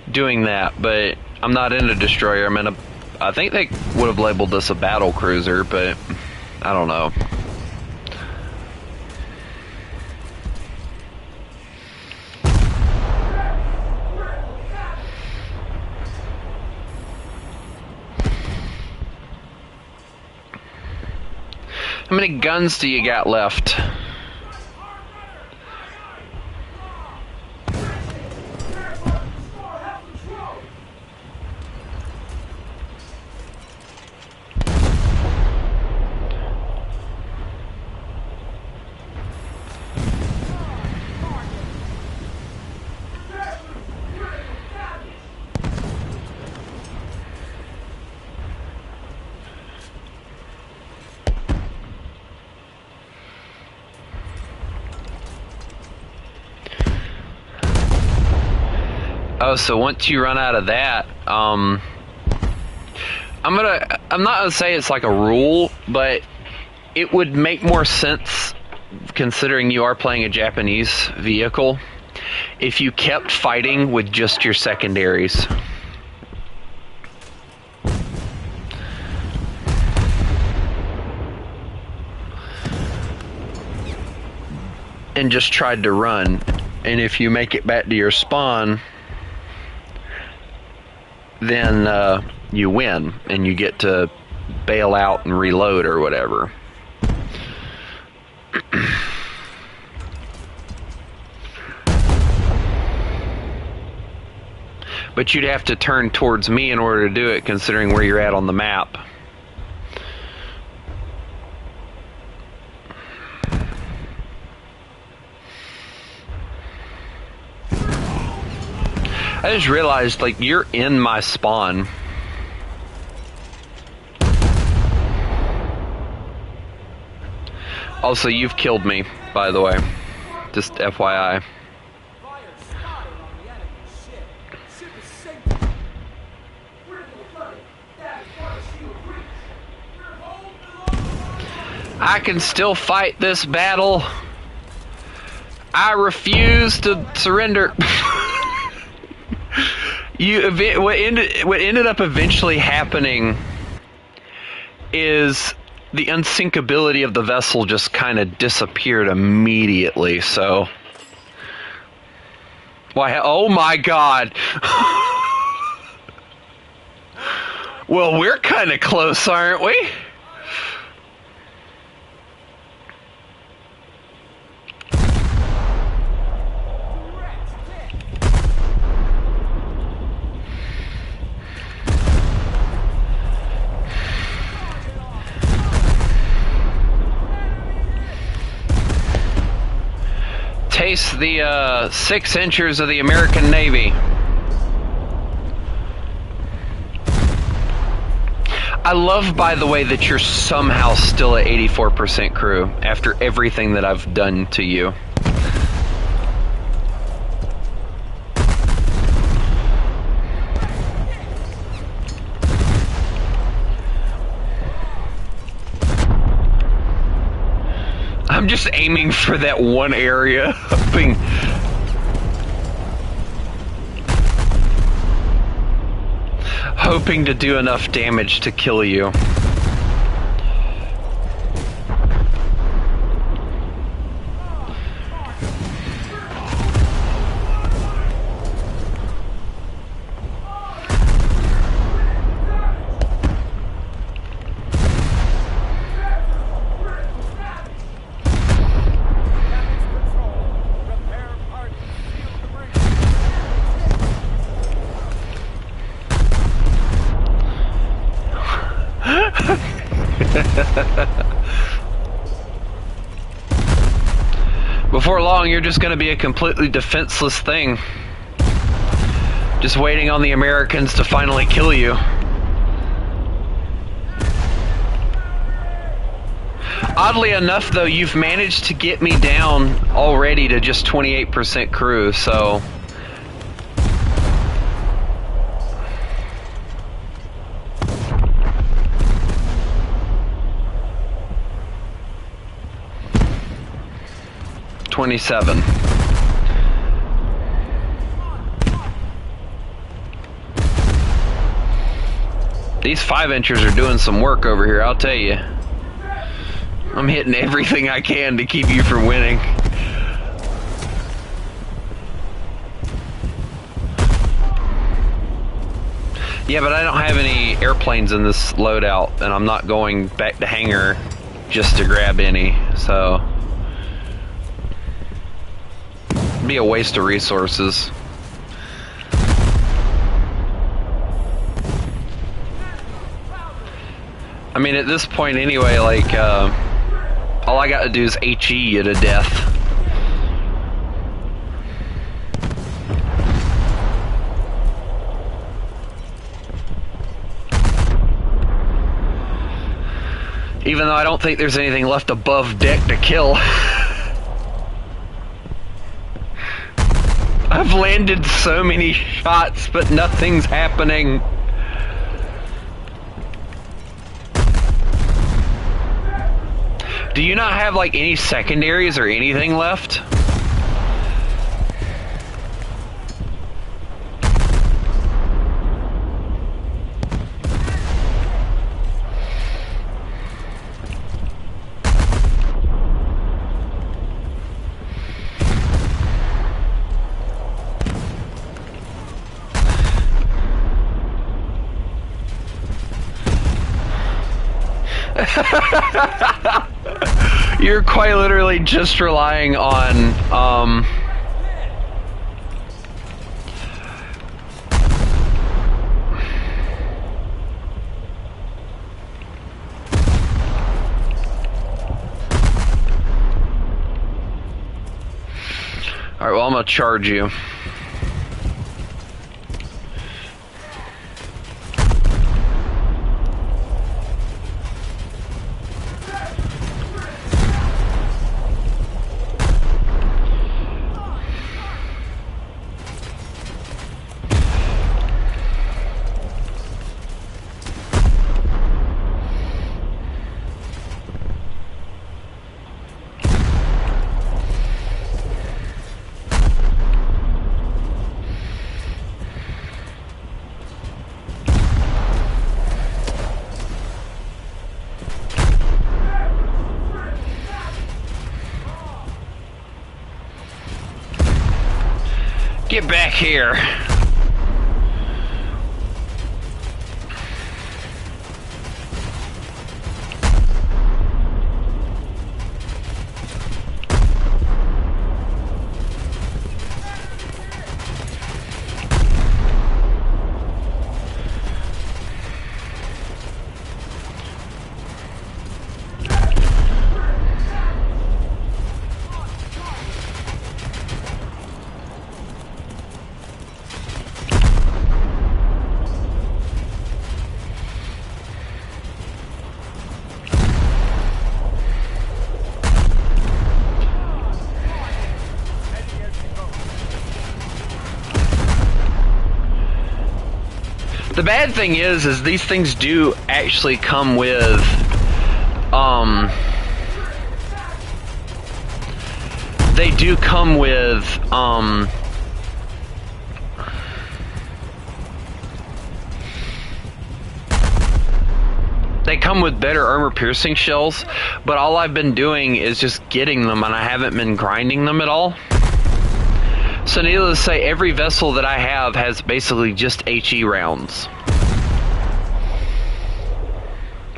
Speaker 1: doing that, but I'm not in a destroyer. I'm in a... I think they would have labeled this a battle cruiser, but I don't know. How many guns do you got left? Oh, so once you run out of that, I'm not gonna say it's like a rule, but it would make more sense, considering you are playing a Japanese vehicle, if you kept fighting with just your secondaries. And just tried to run. And if you make it back to your spawn, then you win, and you get to bail out and reload or whatever. But you'd have to turn towards me in order to do it, considering where you're at on the map. I just realized, like, you're in my spawn. Also, you've killed me, by the way. Just FYI. I can still fight this battle. I refuse to surrender. What ended up eventually happening is the unsinkability of the vessel just kind of disappeared immediately. So, why? Oh my God! Well, we're kind of close, aren't we? Taste the 6 inchers of the American Navy. I love, by the way, that you're somehow still at 84% crew after everything that I've done to you. I'm just aiming for that one area, hoping to do enough damage to kill you. Before long, you're just going to be a completely defenseless thing. Just waiting on the Americans to finally kill you. Oddly enough, though, you've managed to get me down already to just 28% crew, so... $27. These 5-inchers are doing some work over here, I'll tell you. I'm hitting everything I can to keep you from winning. Yeah, but I don't have any airplanes in this loadout, and I'm not going back to hangar just to grab any, so... It'd be a waste of resources. I mean, at this point anyway, like, all I got to do is HE you to death. Even though I don't think there's anything left above deck to kill. I've landed so many shots, but nothing's happening. Do you not have, like, any secondaries or anything left? You're quite literally just relying on, Alright, well, I'm gonna charge you. Get back here. The bad thing is these things do actually come with, they do come with, they come with better armor-piercing shells, but all I've been doing is just getting them, and I haven't been grinding them at all. So needless to say, every vessel that I have has basically just HE rounds.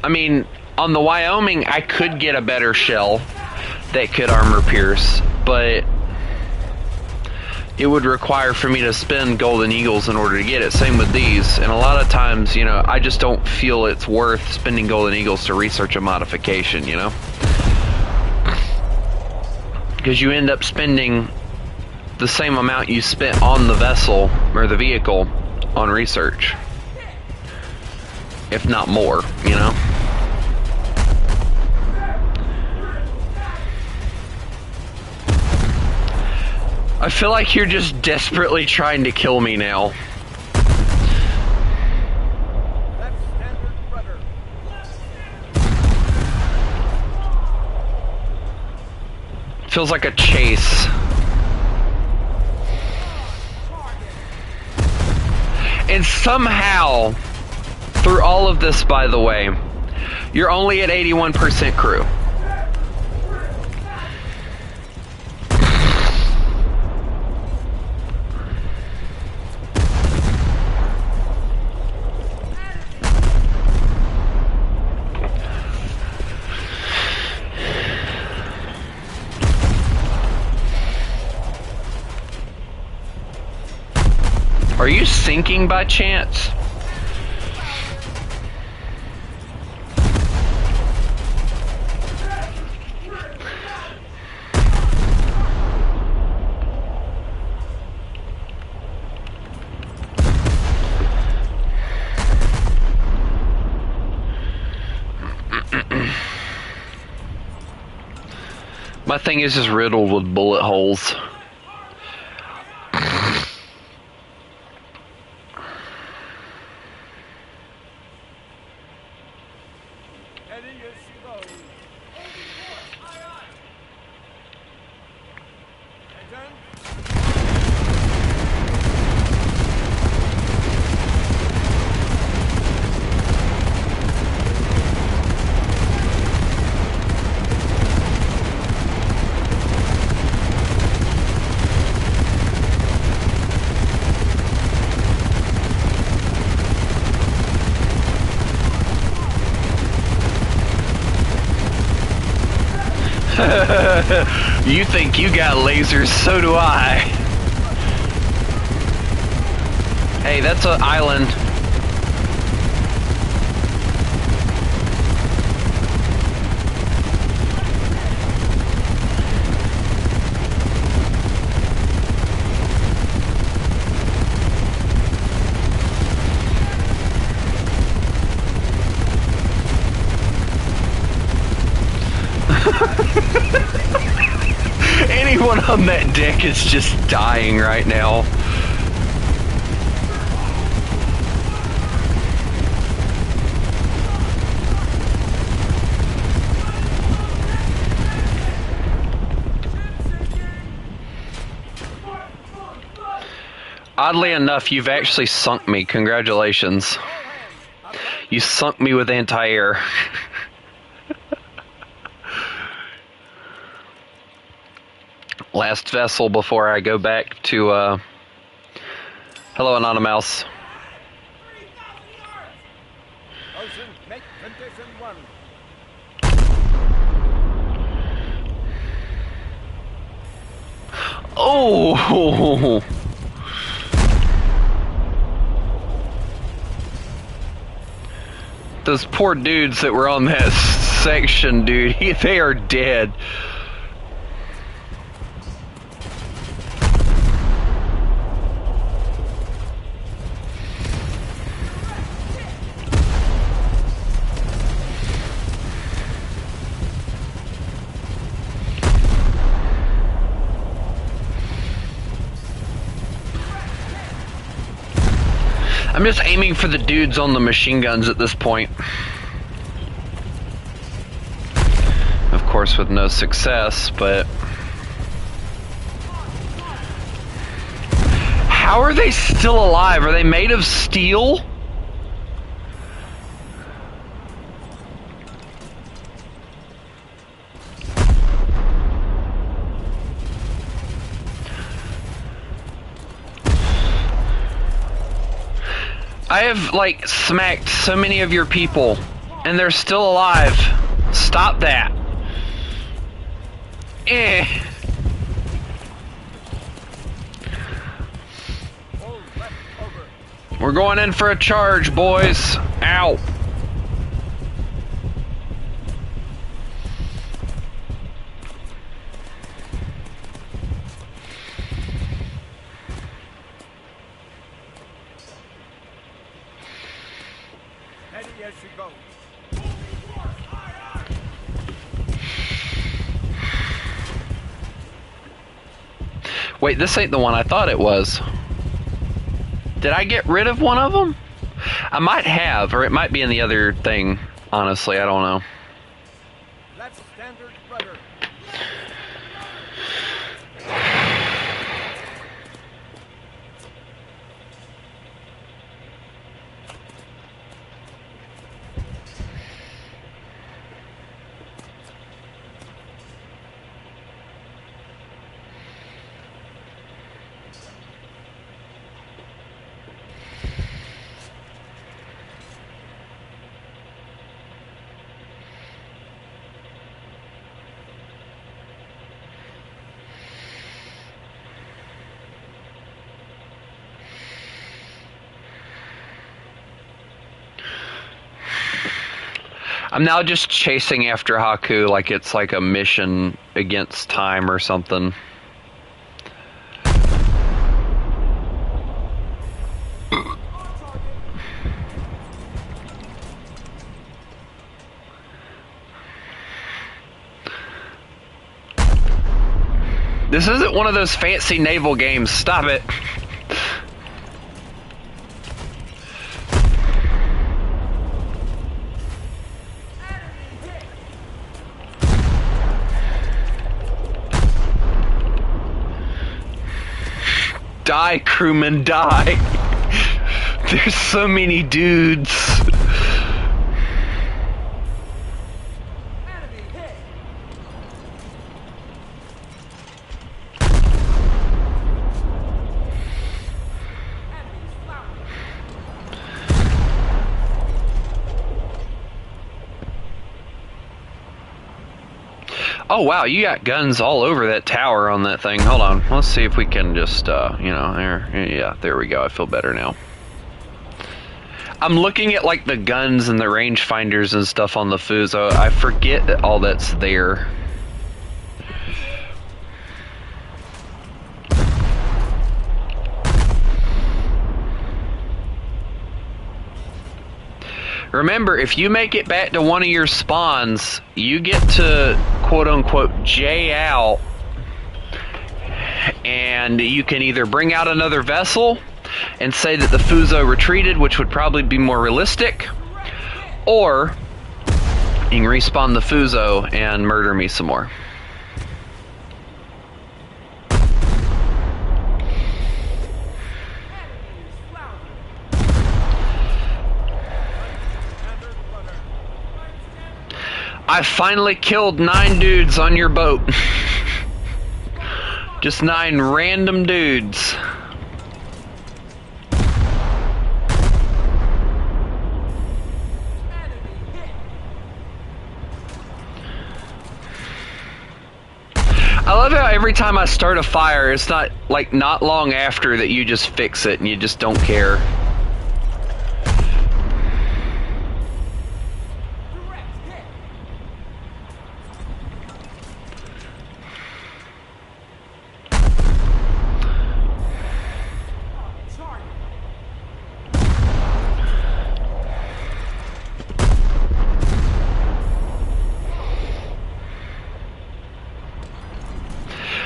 Speaker 1: I mean, on the Wyoming, I could get a better shell that could armor pierce, but it would require for me to spend golden eagles in order to get it. Same with these. And a lot of times, you know, I just don't feel it's worth spending golden eagles to research a modification, you know? Because you end up spending the same amount you spent on the vessel or the vehicle on research. If not more, you know? I feel like you're just desperately trying to kill me now.
Speaker 2: That's standard rudder.
Speaker 1: Feels like a chase. And somehow, through all of this, by the way, you're only at 81% crew. Are you sinking by chance? My thing is just riddled with bullet holes.
Speaker 2: Heading as she goes. Agent.
Speaker 1: You think you got lasers, so do I. Hey, that's an island. Anyone on that deck is just dying right now. Oddly enough, you've actually sunk me. Congratulations. You sunk me with anti-air. Last vessel before I go back to, hello, Anonymous.
Speaker 2: Ocean, make condition 1.
Speaker 1: Oh! Those poor dudes that were on that section, dude, they are dead. I'm just aiming for the dudes on the machine guns at this point. Of course, with no success, but... How are they still alive? Are they made of steel? I have, like, smacked so many of your people, and they're still alive. Stop that. We're going in for a charge, boys. Ow.
Speaker 2: Steady as she goes.
Speaker 1: Wait, this ain't the one I thought it was. Did I get rid of one of them? I might have, or it might be in the other thing. Honestly, I don't know.
Speaker 2: That's standard rudder.
Speaker 1: I'm now just chasing after Haku like it's like a mission against time or something. This isn't one of those fancy naval games. Stop it. Die, crewman, die. There's so many dudes. Oh wow, you got guns all over that tower on that thing. Hold on, let's see if we can just, yeah, there we go. I feel better now. I'm looking at like the guns and the rangefinders and stuff on the Fuso. I forget that all that's there. Remember, if you make it back to one of your spawns, you get to quote-unquote J out, and you can either bring out another vessel and say that the Fuso retreated, which would probably be more realistic, or you can respawn the Fuso and murder me some more. I finally killed 9 dudes on your boat. Just 9 random dudes. I love how every time I start a fire, it's not long after that you just fix it and you just don't care.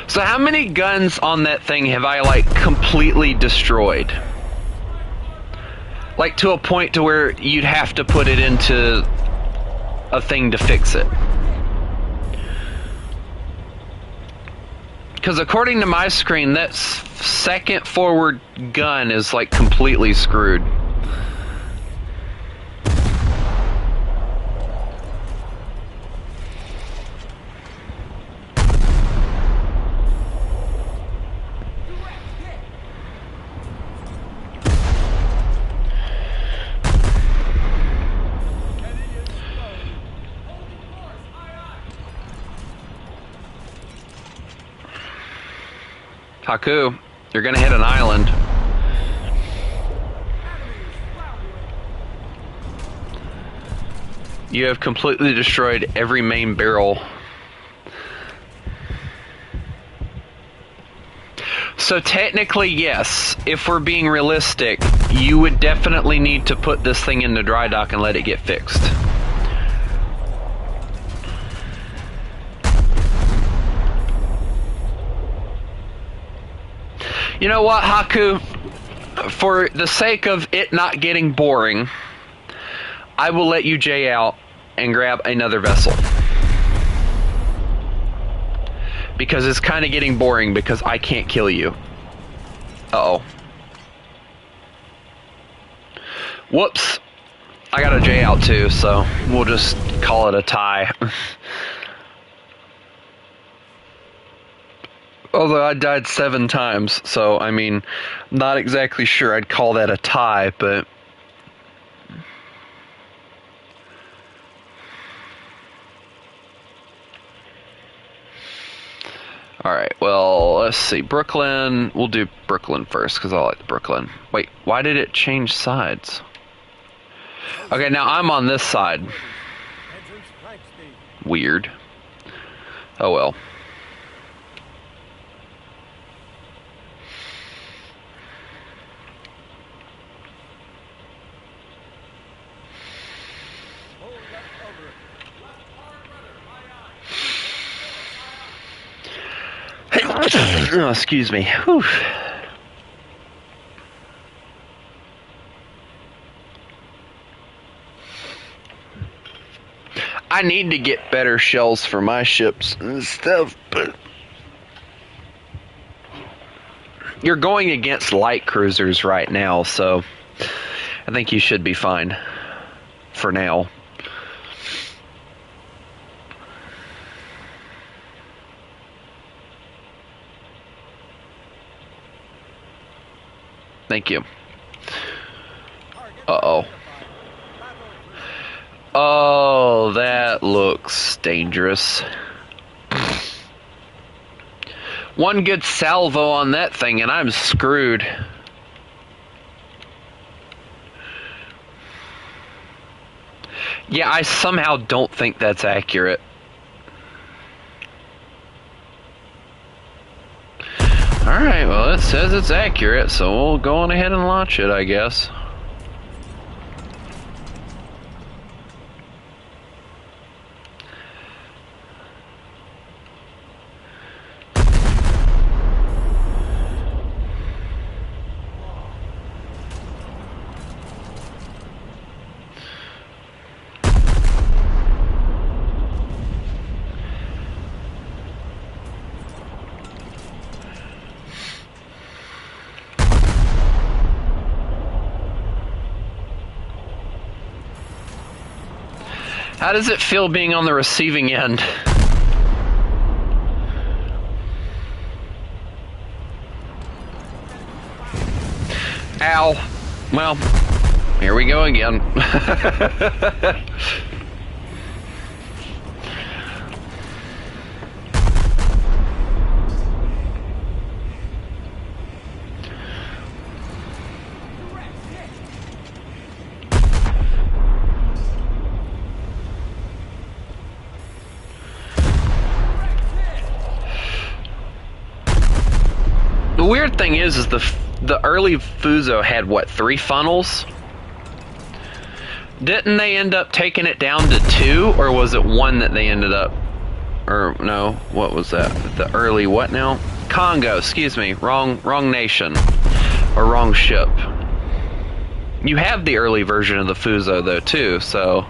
Speaker 1: So how many guns on that thing have I like completely destroyed? Like to a point to where you'd have to put it into a thing to fix it. Because according to my screen, that second forward gun is like completely screwed. Haku, you're gonna hit an island. You have completely destroyed every main barrel. So technically, yes, if we're being realistic, you would definitely need to put this thing in the dry dock and let it get fixed. You know what, Haku? For the sake of it not getting boring, I will let you J out and grab another vessel. Because it's kind of getting boring because I can't kill you. Uh-oh. Whoops. I got a J out too, so we'll just call it a tie. Although I died 7 times, so I mean, not exactly sure I'd call that a tie, but... Alright, well, let's see. Brooklyn. We'll do Brooklyn first, because I like Brooklyn. Wait, why did it change sides? Okay, now I'm on this side. Weird. Oh well. Oh, excuse me. Whew. I need to get better shells for my ships and stuff, but you're going against light cruisers right now, so I think you should be fine for now. Thank you. Uh-oh. Oh, that looks dangerous. One good salvo on that thing and I'm screwed. Yeah, I somehow don't think that's accurate. Alright, well it says it's accurate, so we'll go on ahead and launch it, I guess. How does it feel being on the receiving end? Ow. Well, here we go again. The weird thing is the early Fuso had what, 3 funnels? Didn't they end up taking it down to 2, or was it 1 that they ended up? Or no, what was that? The early what now? Congo, excuse me, wrong nation, or wrong ship. You have the early version of the Fuso though too, so.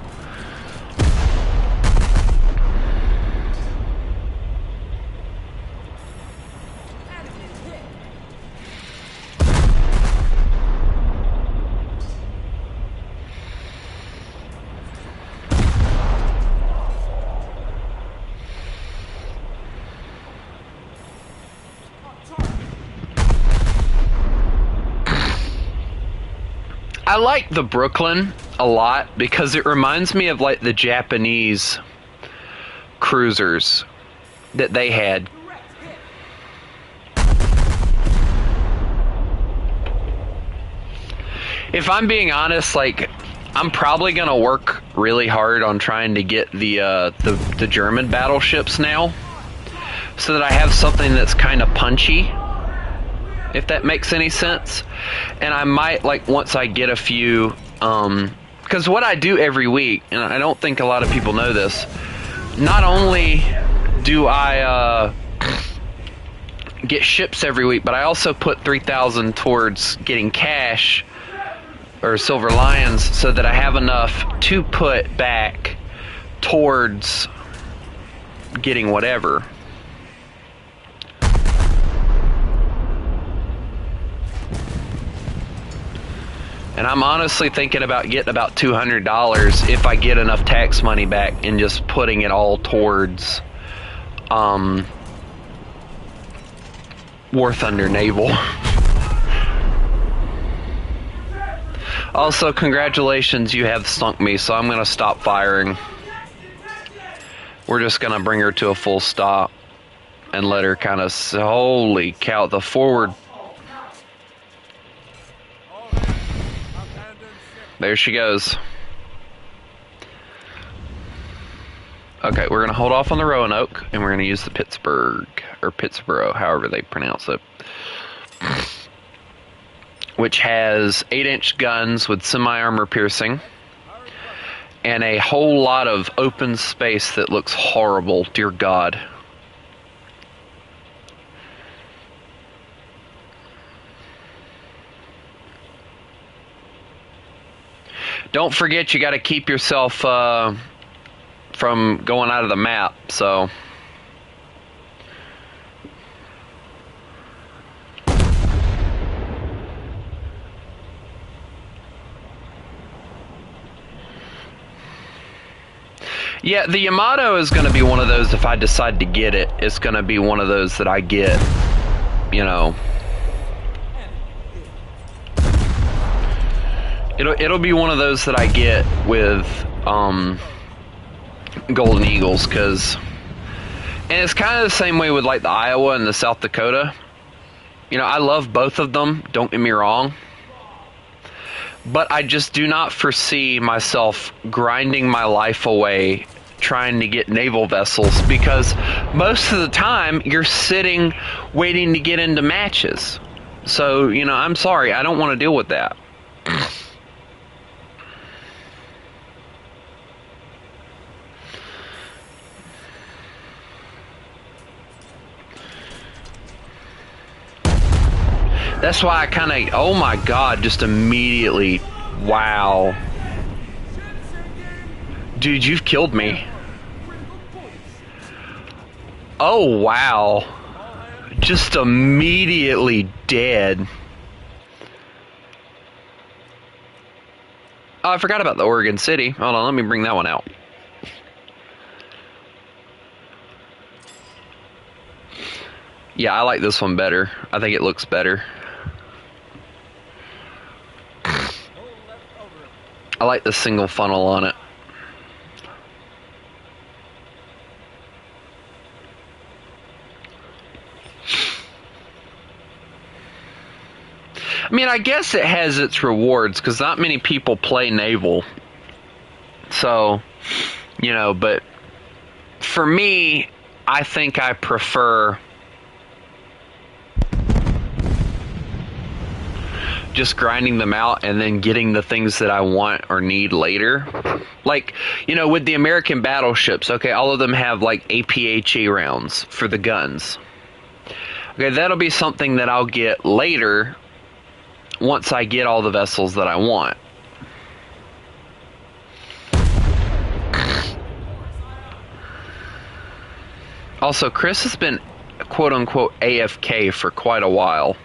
Speaker 1: I like the Brooklyn a lot because it reminds me of like the Japanese cruisers that they had. If I'm being honest, like, I'm probably gonna work really hard on trying to get the German battleships now, so that I have something that's kind of punchy, if that makes any sense. And I might, like, once I get a few, because what I do every week, and I don't think a lot of people know this, not only do I get ships every week, but I also put 3,000 towards getting cash or silver lions, so that I have enough to put back towards getting whatever. And I'm honestly thinking about getting about $200 if I get enough tax money back, and just putting it all towards War Thunder Naval. Also, congratulations, you have sunk me, so I'm going to stop firing. We're just going to bring her to a full stop and let her kind of... Holy cow, the forward... There she goes. Okay, we're going to hold off on the Roanoke, and we're going to use the Pittsburgh, or Pittsburgh, however they pronounce it, which has 8-inch guns with semi-armor piercing, and a whole lot of open space that looks horrible, dear God. Don't forget, you got to keep yourself from going out of the map, so... Yeah, the Yamato is going to be one of those, if I decide to get it, it's going to be one of those that I get, you know... It'll be one of those that I get with Golden Eagles, because... And it's kind of the same way with, like, the Iowa and the South Dakota. You know, I love both of them, don't get me wrong. But I just do not foresee myself grinding my life away trying to get naval vessels, because most of the time you're sitting waiting to get into matches. So, you know, I'm sorry, I don't want to deal with that. That's why I kind of, oh my God, just immediately, wow. Dude, you've killed me. Oh, wow. Just immediately dead. Oh, I forgot about the Oregon City. Hold on, let me bring that one out. Yeah, I like this one better. I think it looks better. I like the single funnel on it. I mean, I guess it has its rewards, because not many people play naval. So, you know, but for me, I think I prefer just grinding them out and then getting the things that I want or need later. Like, you know, with the American battleships, okay, all of them have like APHE rounds for the guns. Okay, that'll be something that I'll get later once I get all the vessels that I want. Also, Chris has been quote-unquote AFK for quite a while.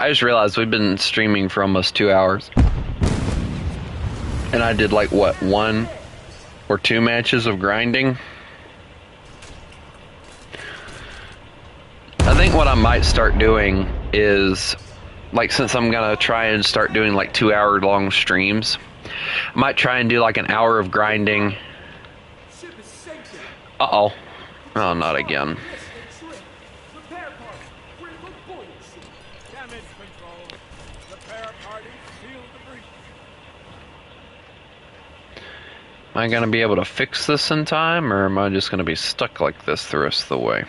Speaker 1: I just realized we've been streaming for almost 2 hours. And I did like, what, 1 or 2 matches of grinding? I think what I might start doing is, like, since I'm gonna try and start doing like 2-hour long streams, I might try and do like an hour of grinding. Uh-oh. Oh, not again.
Speaker 2: Damage control. Repair party seal the breach.
Speaker 1: Am I gonna be able to fix this in time, or am I just gonna be stuck like this the rest of the way?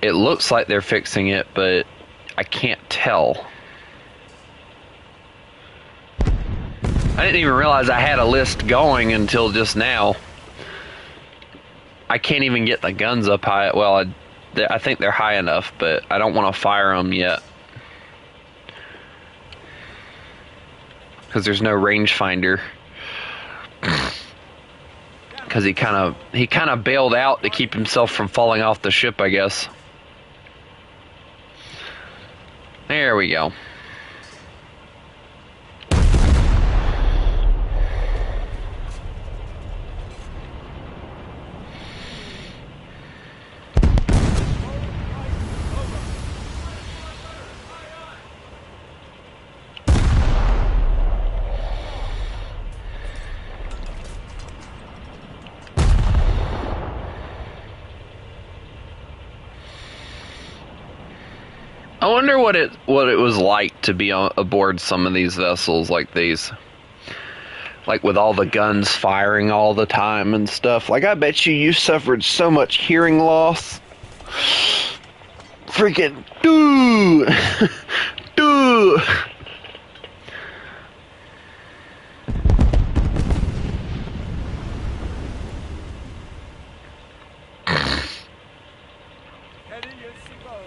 Speaker 1: It looks like they're fixing it, but I can't tell. I didn't even realize I had a list going until just now. I can't even get the guns up high. Well, I think they're high enough, but I don't want to fire them yet. Because there's no rangefinder. Because he kind of bailed out to keep himself from falling off the ship, I guess. There we go. I wonder what it was like to be aboard some of these vessels like these. Like with all the guns firing all the time and stuff. Like I bet you suffered so much hearing loss. Freaking dude. Dude.
Speaker 2: Heading is slow.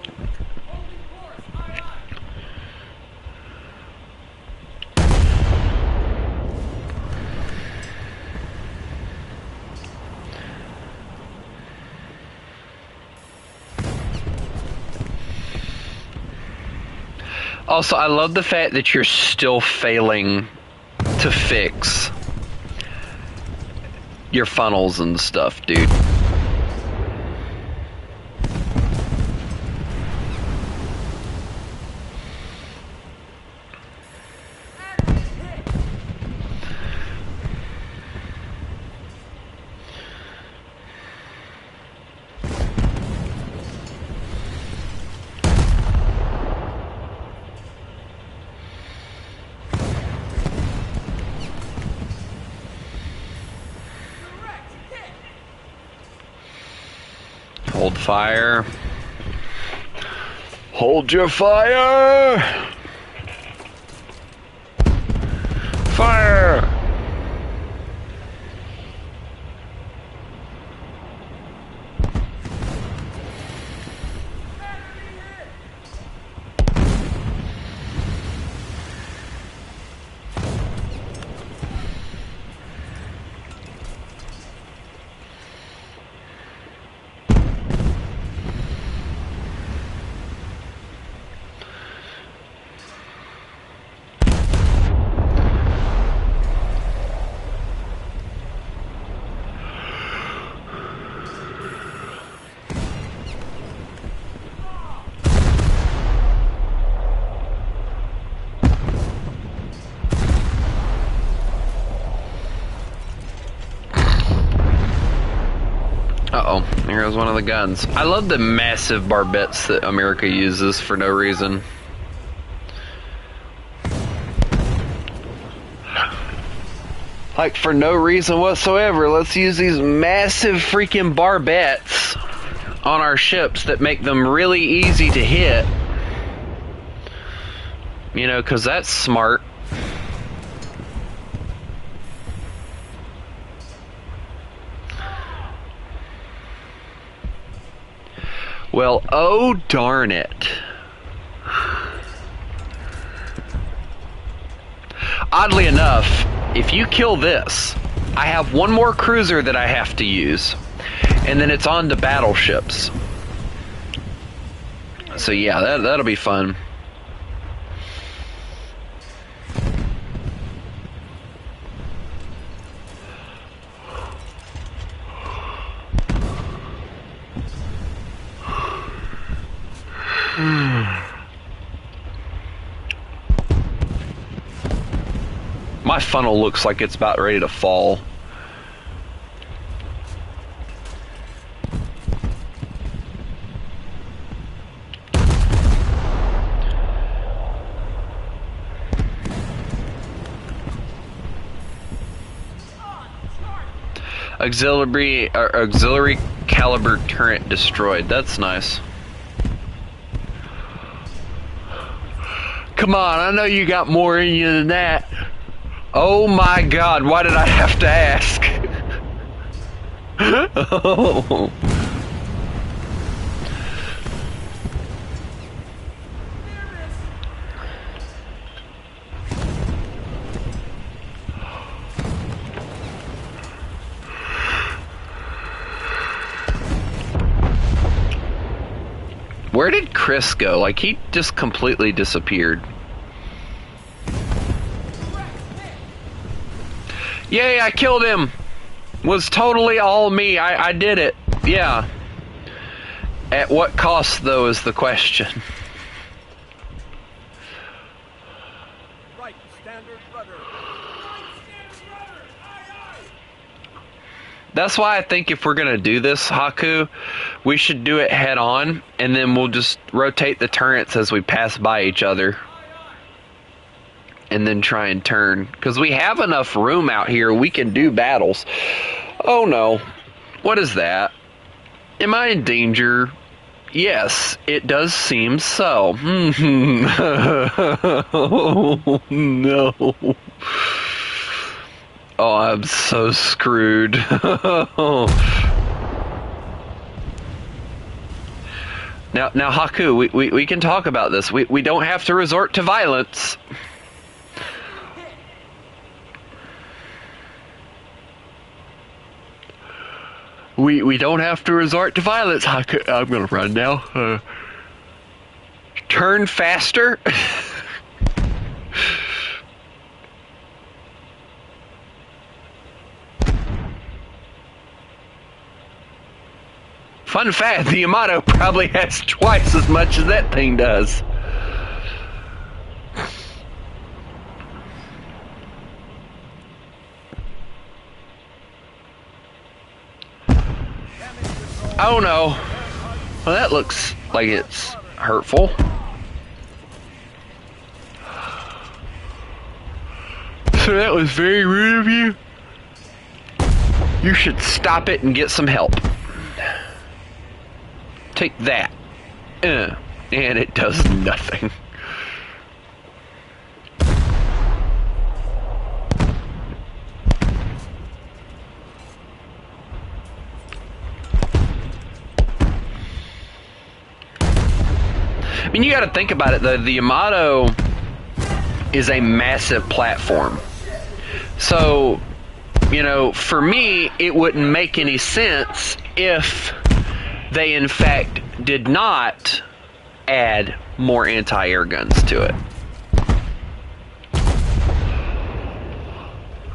Speaker 1: Also, I love the fact that you're still failing to fix your funnels and stuff, dude. Hold fire. Hold your fire! Fire! Uh-oh, here goes one of the guns. I love the massive barbettes that America uses for no reason. Like, for no reason whatsoever, let's use these massive freaking barbettes on our ships that make them really easy to hit. You know, because that's smart. Well, oh darn it. Oddly enough, if you kill this, I have one more cruiser that I have to use, and then it's on to battleships. So yeah, that'll be fun. My funnel looks like it's about ready to fall. Auxiliary caliber turret destroyed. That's nice. Come on, I know you got more in you than that. Oh my God, why did I have to ask? Oh. Where did Chris go? Like, he just completely disappeared. Yay, I killed him! Was totally all me. I did it. Yeah. At what cost, though, is the question.
Speaker 2: Right standard rudder. Right standard rudder. Aye, aye.
Speaker 1: That's why I think if we're gonna do this, Haku, we should do it head on, and then we'll just rotate the turrets as we pass by each other. And then try and turn. Because we have enough room out here, we can do battles. Oh no. What is that? Am I in danger? Yes, it does seem so. Oh no. Oh, I'm so screwed. Now, Haku, we can talk about this. We don't have to resort to violence. We don't have to resort to violence. Haku, I'm gonna run now. Turn faster. Fun fact, the Yamato probably has twice as much as that thing does. Oh no. Well, that looks like it's hurtful. So that was very rude of you. You should stop it and get some help. Take that. And it does nothing. I mean, you got to think about it, though. The Yamato is a massive platform. So, you know, for me, it wouldn't make any sense if they, in fact, did not add more anti-air guns to it.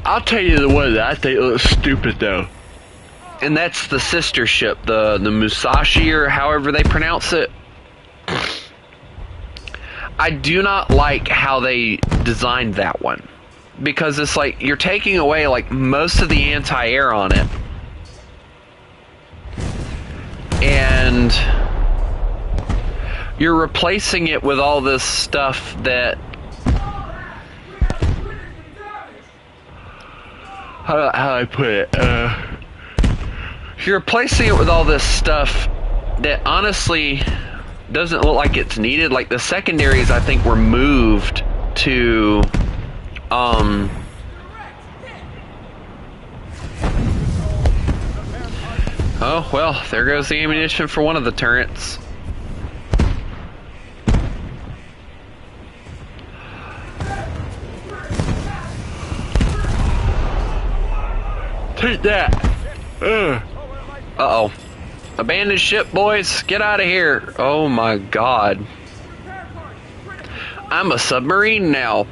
Speaker 1: I'll tell you the one that I think looks stupid, though. And that's the sister ship, the Musashi, or however they pronounce it. I do not like how they designed that one, because it's like you're taking away like most of the anti-air on it, and you're replacing it with all this stuff that how do I put it? You're replacing it with all this stuff that honestly doesn't look like it's needed. Like the secondaries, I think, were moved to oh well, there goes the ammunition for one of the turrets. Take that. Uh-oh. Abandon ship, boys. Get out of here. Oh my god. I'm a submarine now.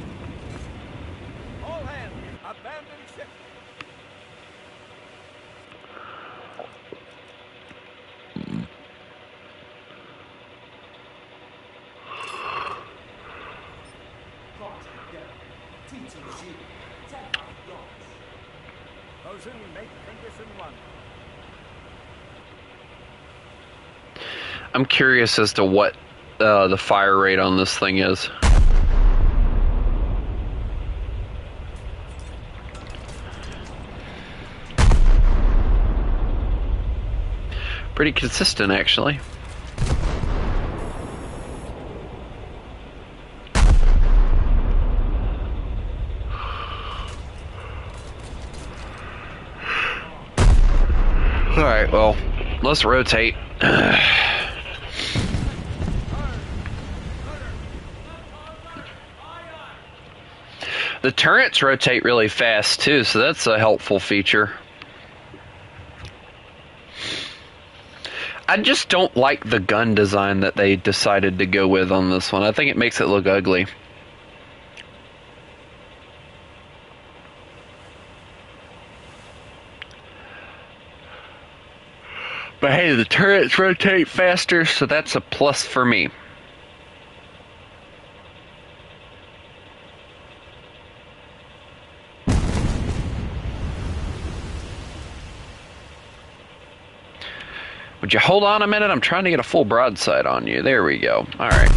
Speaker 2: All hands, abandon ship. Close in, make condition 1.
Speaker 1: I'm curious as to what the fire rate on this thing is. Pretty consistent, actually. Alright, well, let's rotate. The turrets rotate really fast too, so that's a helpful feature. I just don't like the gun design that they decided to go with on this one. I think it makes it look ugly. But hey, the turrets rotate faster, so that's a plus for me. Would you hold on a minute? I'm trying to get a full broadside on you. There we go. All right.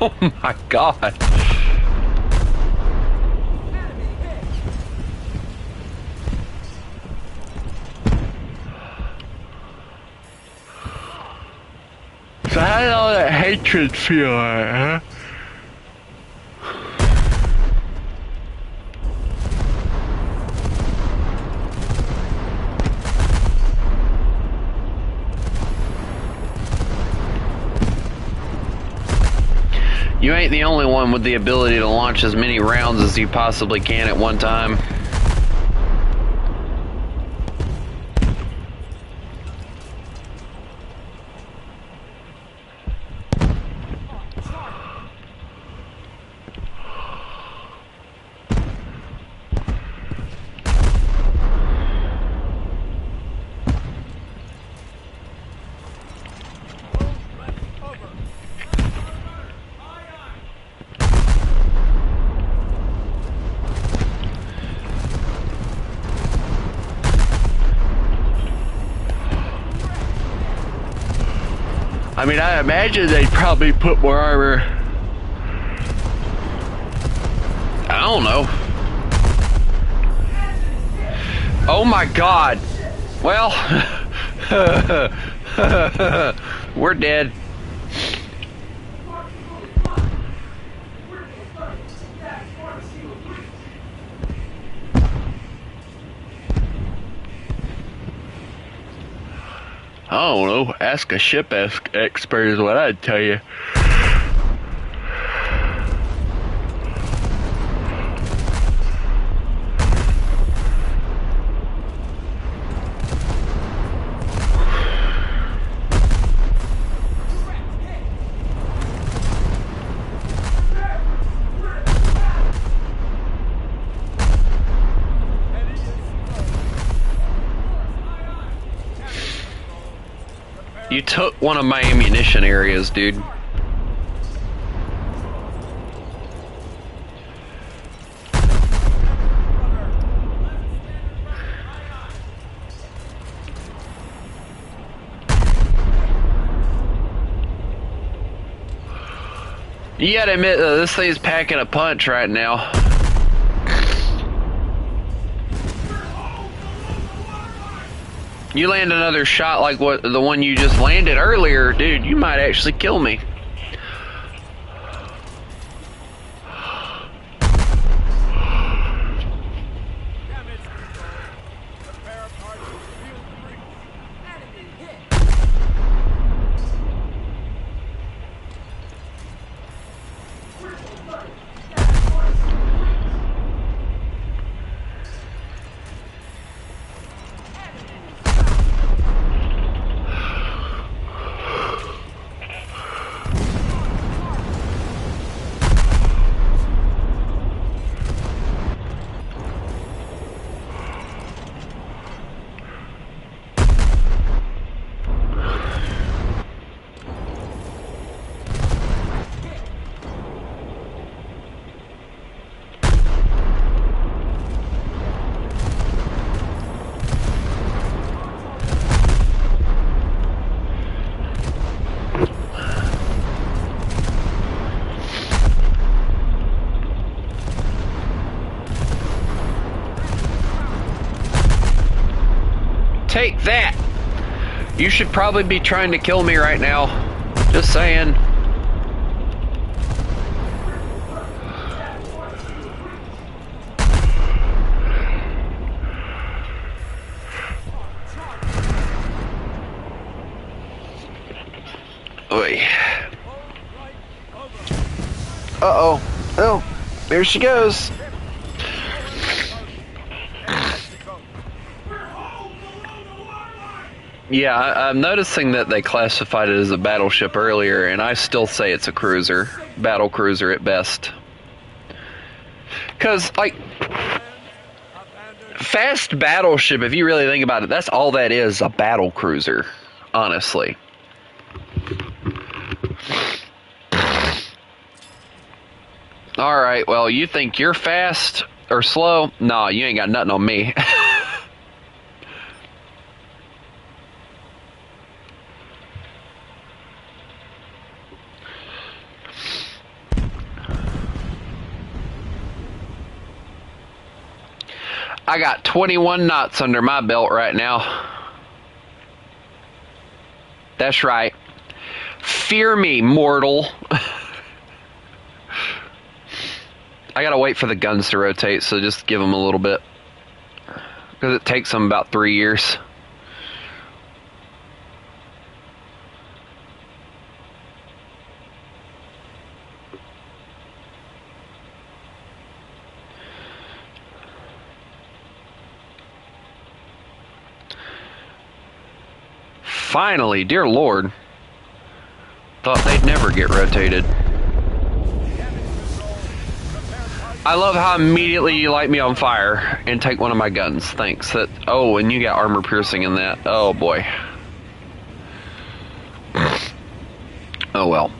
Speaker 1: Oh my god. So how did all that hatred feel like, huh? You ain't the only one with the ability to launch as many rounds as you possibly can at one time. I mean, I imagine they'd probably put more armor. I don't know. Oh my god. Well, we're dead. I don't know. Ask a ship expert is what I'd tell you. You took one of my ammunition areas, dude. You gotta admit, this thing's packing a punch right now. You land another shot like the one you just landed earlier, dude, you might actually kill me. Take that! You should probably be trying to kill me right now. Just saying. Oy. Uh-oh. Oh, there she goes. Yeah, I'm noticing that they classified it as a battleship earlier, and I still say it's a cruiser. Battle cruiser at best. Because, like, fast battleship, if you really think about it, that's all that is, a battle cruiser, honestly. Alright, well, you think you're fast or slow? Nah, you ain't got nothing on me. I got 21 knots under my belt right now. That's right. Fear me, mortal. I gotta wait for the guns to rotate, so just give them a little bit. Because it takes them about 3 years. Finally, dear Lord. Thought they'd never get rotated. I love how immediately you light me on fire and take one of my guns. Thanks. Oh, and you got armor piercing in that. Oh boy. Oh well.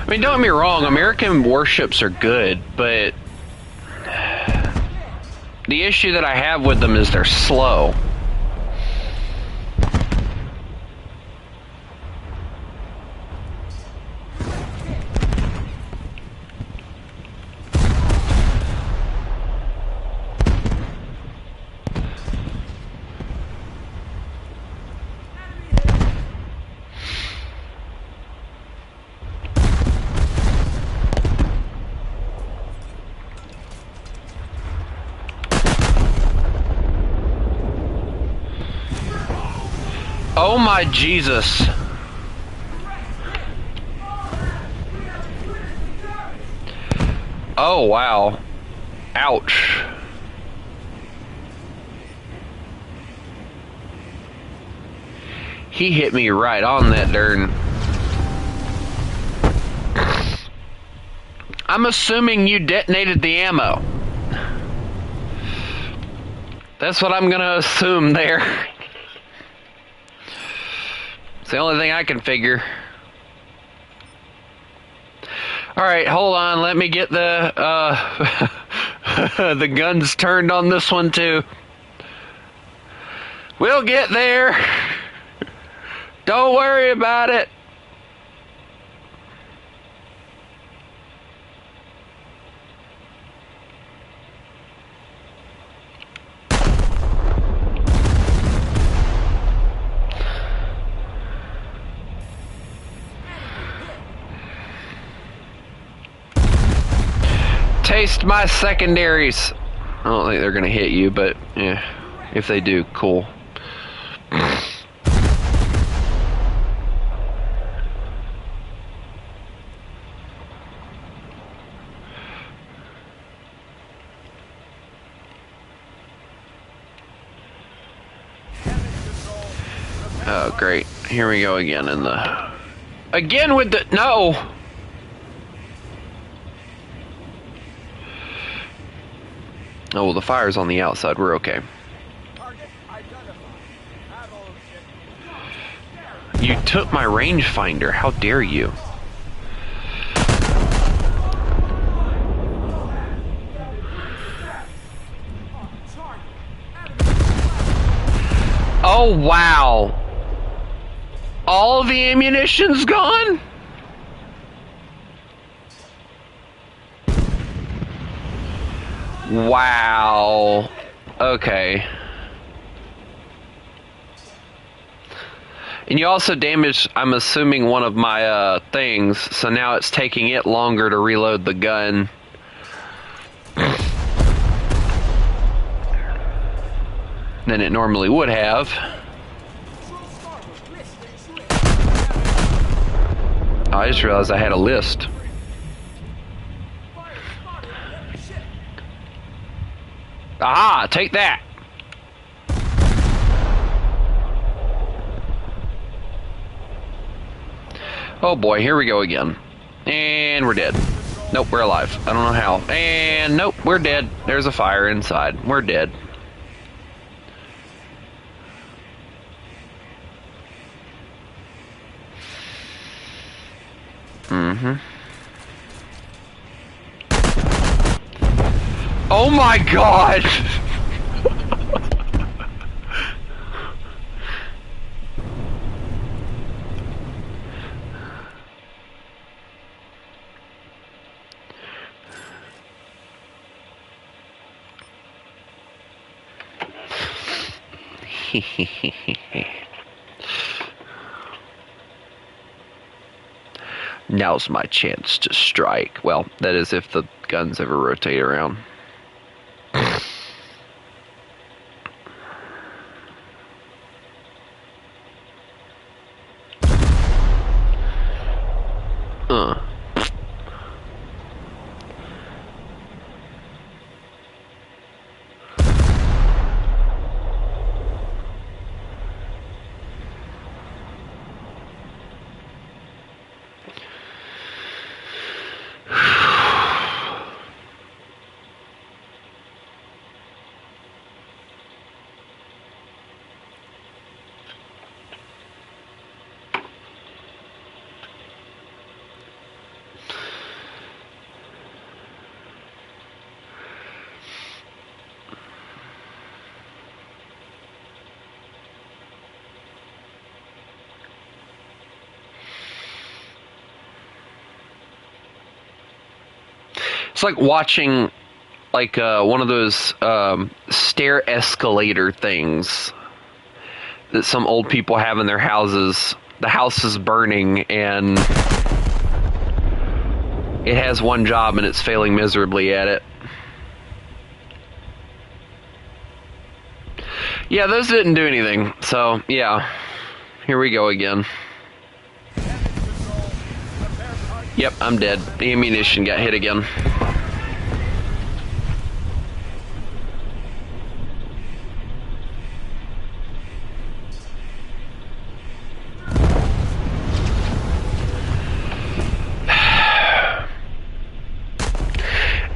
Speaker 1: I mean, don't get me wrong, American warships are good, but the issue that I have with them is they're slow. Oh my Jesus. Oh wow. Ouch. He hit me right on that darn. I'm assuming you detonated the ammo. That's what I'm gonna assume there. It's the only thing I can figure. Alright, hold on. Let me get the the guns turned on this one too. We'll get there. Don't worry about it. Taste my secondaries. I don't think they're gonna hit you, but yeah, if they do, cool. Oh great, here we go again in the... Again with the... No! Oh, well, the fire's on the outside. We're okay. You took my rangefinder. How dare you? Oh, wow. All the ammunition's gone? Wow. Okay. And you also damaged, I'm assuming, one of my things, so now it's taking it longer to reload the gun. Than it normally would have. Oh, I just realized I had a list. Aha! Take that! Oh boy, here we go again. And we're dead. Nope, we're alive. I don't know how. And nope, we're dead. There's a fire inside. We're dead. Mm-hmm. Oh my god! Now's my chance to strike. Well, that is if the guns ever rotate around. It's like watching like one of those stair escalator things that some old people have in their houses. The house is burning and it has one job and it's failing miserably at it. Yeah, those didn't do anything. So, yeah. Here we go again. Yep, I'm dead. The ammunition got hit again.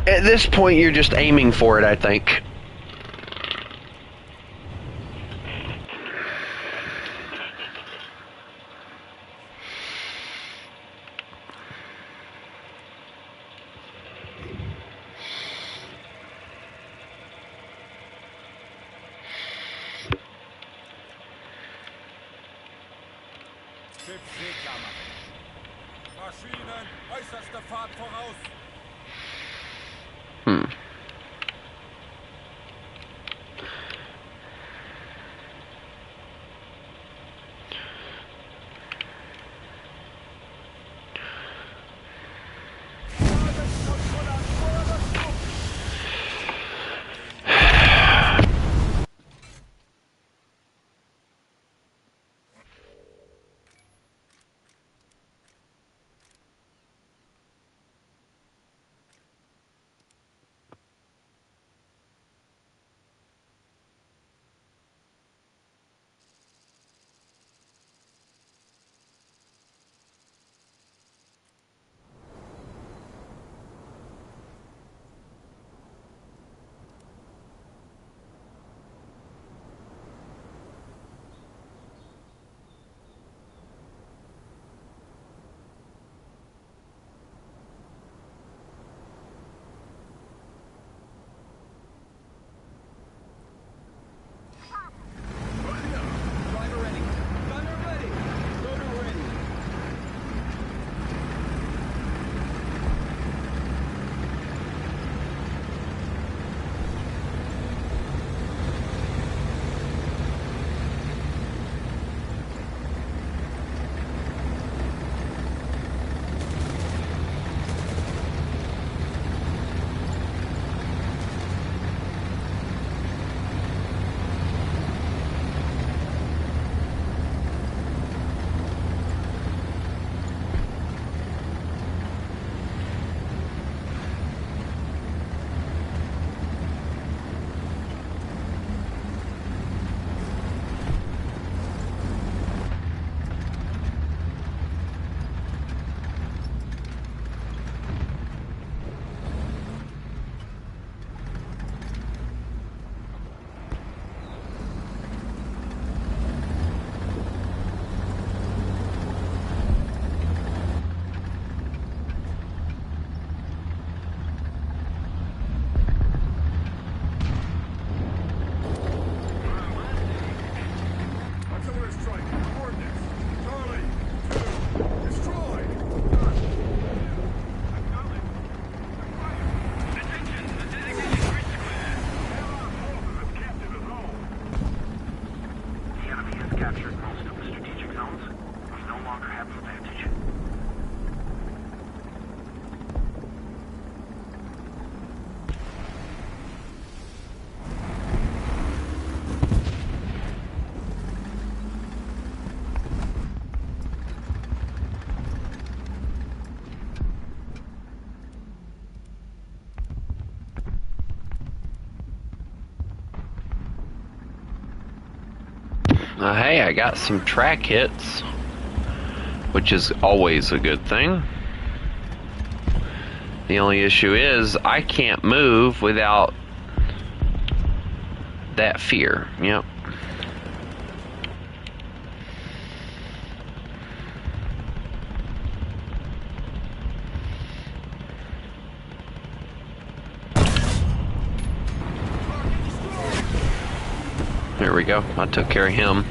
Speaker 1: At this point, you're just aiming for it, I think.
Speaker 2: Schiff segklar machen. Maschinen, äußerste Fahrt voraus.
Speaker 1: Hey, I got some track hits, which is always a good thing. The only issue is I can't move without that fear. Yep. There we go. I took care of him.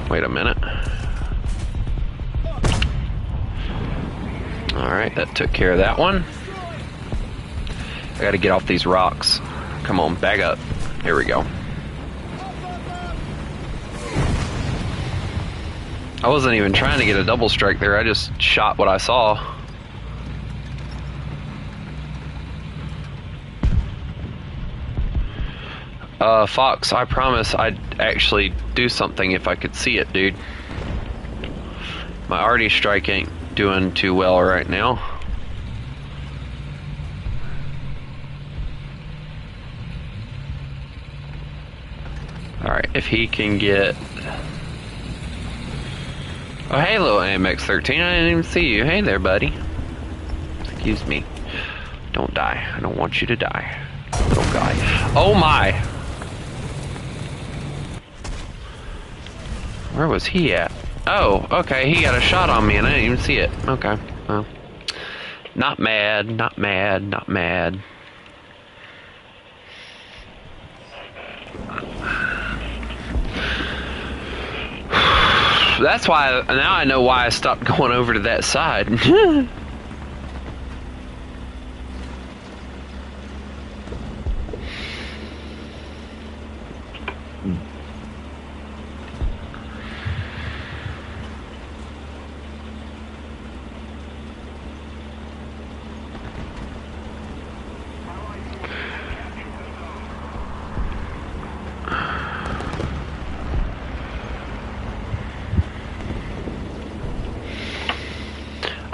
Speaker 1: Wait a minute. Alright, that took care of that one. I gotta get off these rocks. Come on, back up. Here we go. I wasn't even trying to get a double strike there. I just shot what I saw. Fox, I promise I'd actually do something if I could see it, dude. My arty strike ain't doing too well right now. Alright, if he can get... Oh, hey, little AMX-13, I didn't even see you. Hey there, buddy. Excuse me. Don't die. I don't want you to die. Little guy. Oh, my! Where was he at? Oh, okay, he got a shot on me and I didn't even see it. Okay, well. Not mad, not mad, not mad. That's why, now I know why I stopped going over to that side.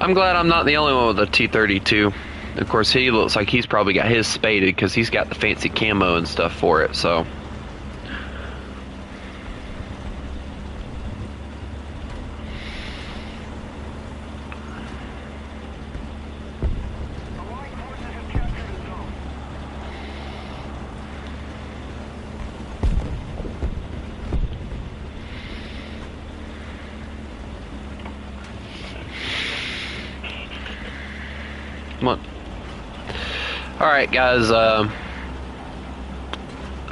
Speaker 1: I'm glad I'm not the only one with a T-32. Of course, he looks like he's probably got his spaded because he's got the fancy camo and stuff for it, so... Come on. Alright guys,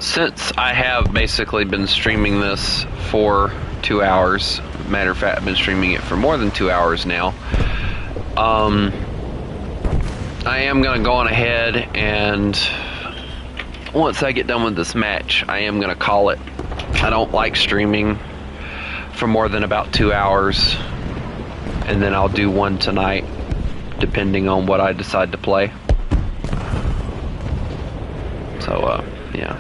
Speaker 1: since I have basically been streaming this for 2 hours, matter of fact I've been streaming it for more than 2 hours now, I am going to go on ahead and once I get done with this match, I am going to call it. I don't like streaming for more than about 2 hours, and then I'll do one tonight depending on what I decide to play. So, yeah.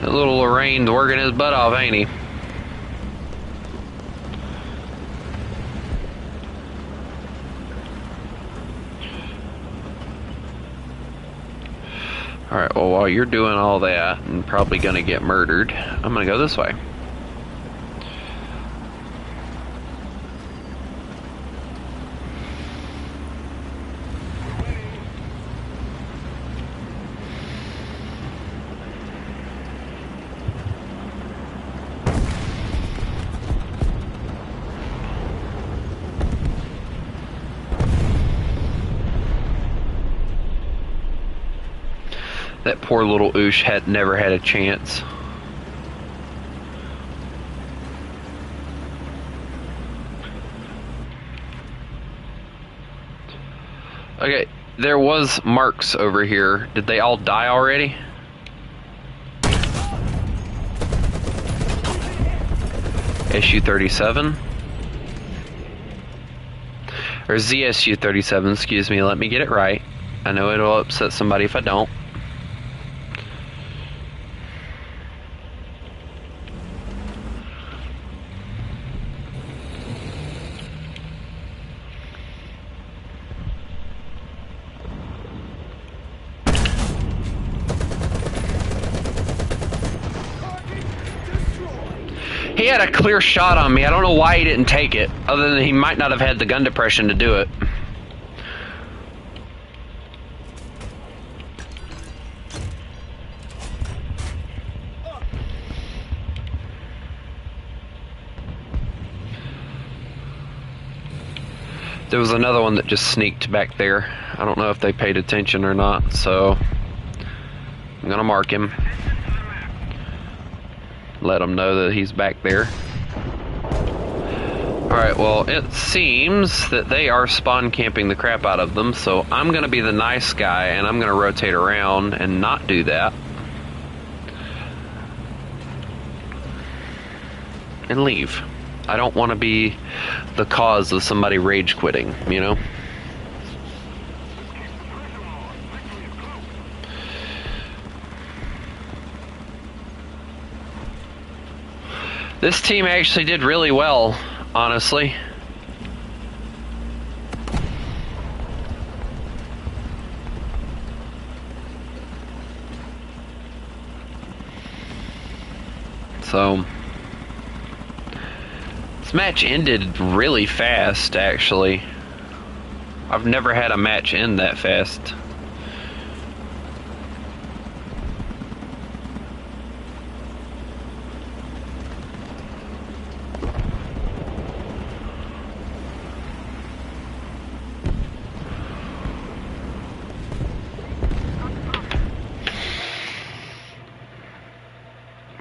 Speaker 1: That little Lorraine's working his butt off, ain't he? Alright, well, while you're doing all that and probably gonna get murdered, I'm gonna go this way. That poor little Oosh had never had a chance. Okay, there was marks over here. Did they all die already? SU-37? Or ZSU-37, excuse me, let me get it right. I know it'll upset somebody if I don't. He had a clear shot on me. I don't know why he didn't take it, other than he might not have had the gun depression to do it. There was another one that just sneaked back there. I don't know if they paid attention or not, so I'm gonna mark him. Let him know that he's back there. Alright, well, it seems that they are spawn camping the crap out of them, so I'm gonna be the nice guy and I'm gonna rotate around and not do that. And leave. I don't want to be the cause of somebody rage quitting, you know? This team actually did really well, honestly. So this match ended really fast, actually. I've never had a match end that fast.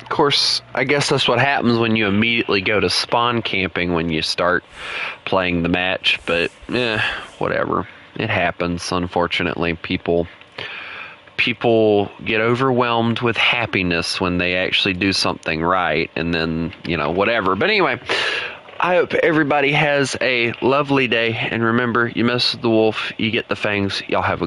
Speaker 1: Of course, I guess that's what happens when you immediately go to spawn camping when you start playing the match, but whatever. It happens, unfortunately. People get overwhelmed with happiness when they actually do something right, and then, you know, whatever. But anyway, I hope everybody has a lovely day, and remember, you mess with the wolf, you get the fangs. Y'all have a good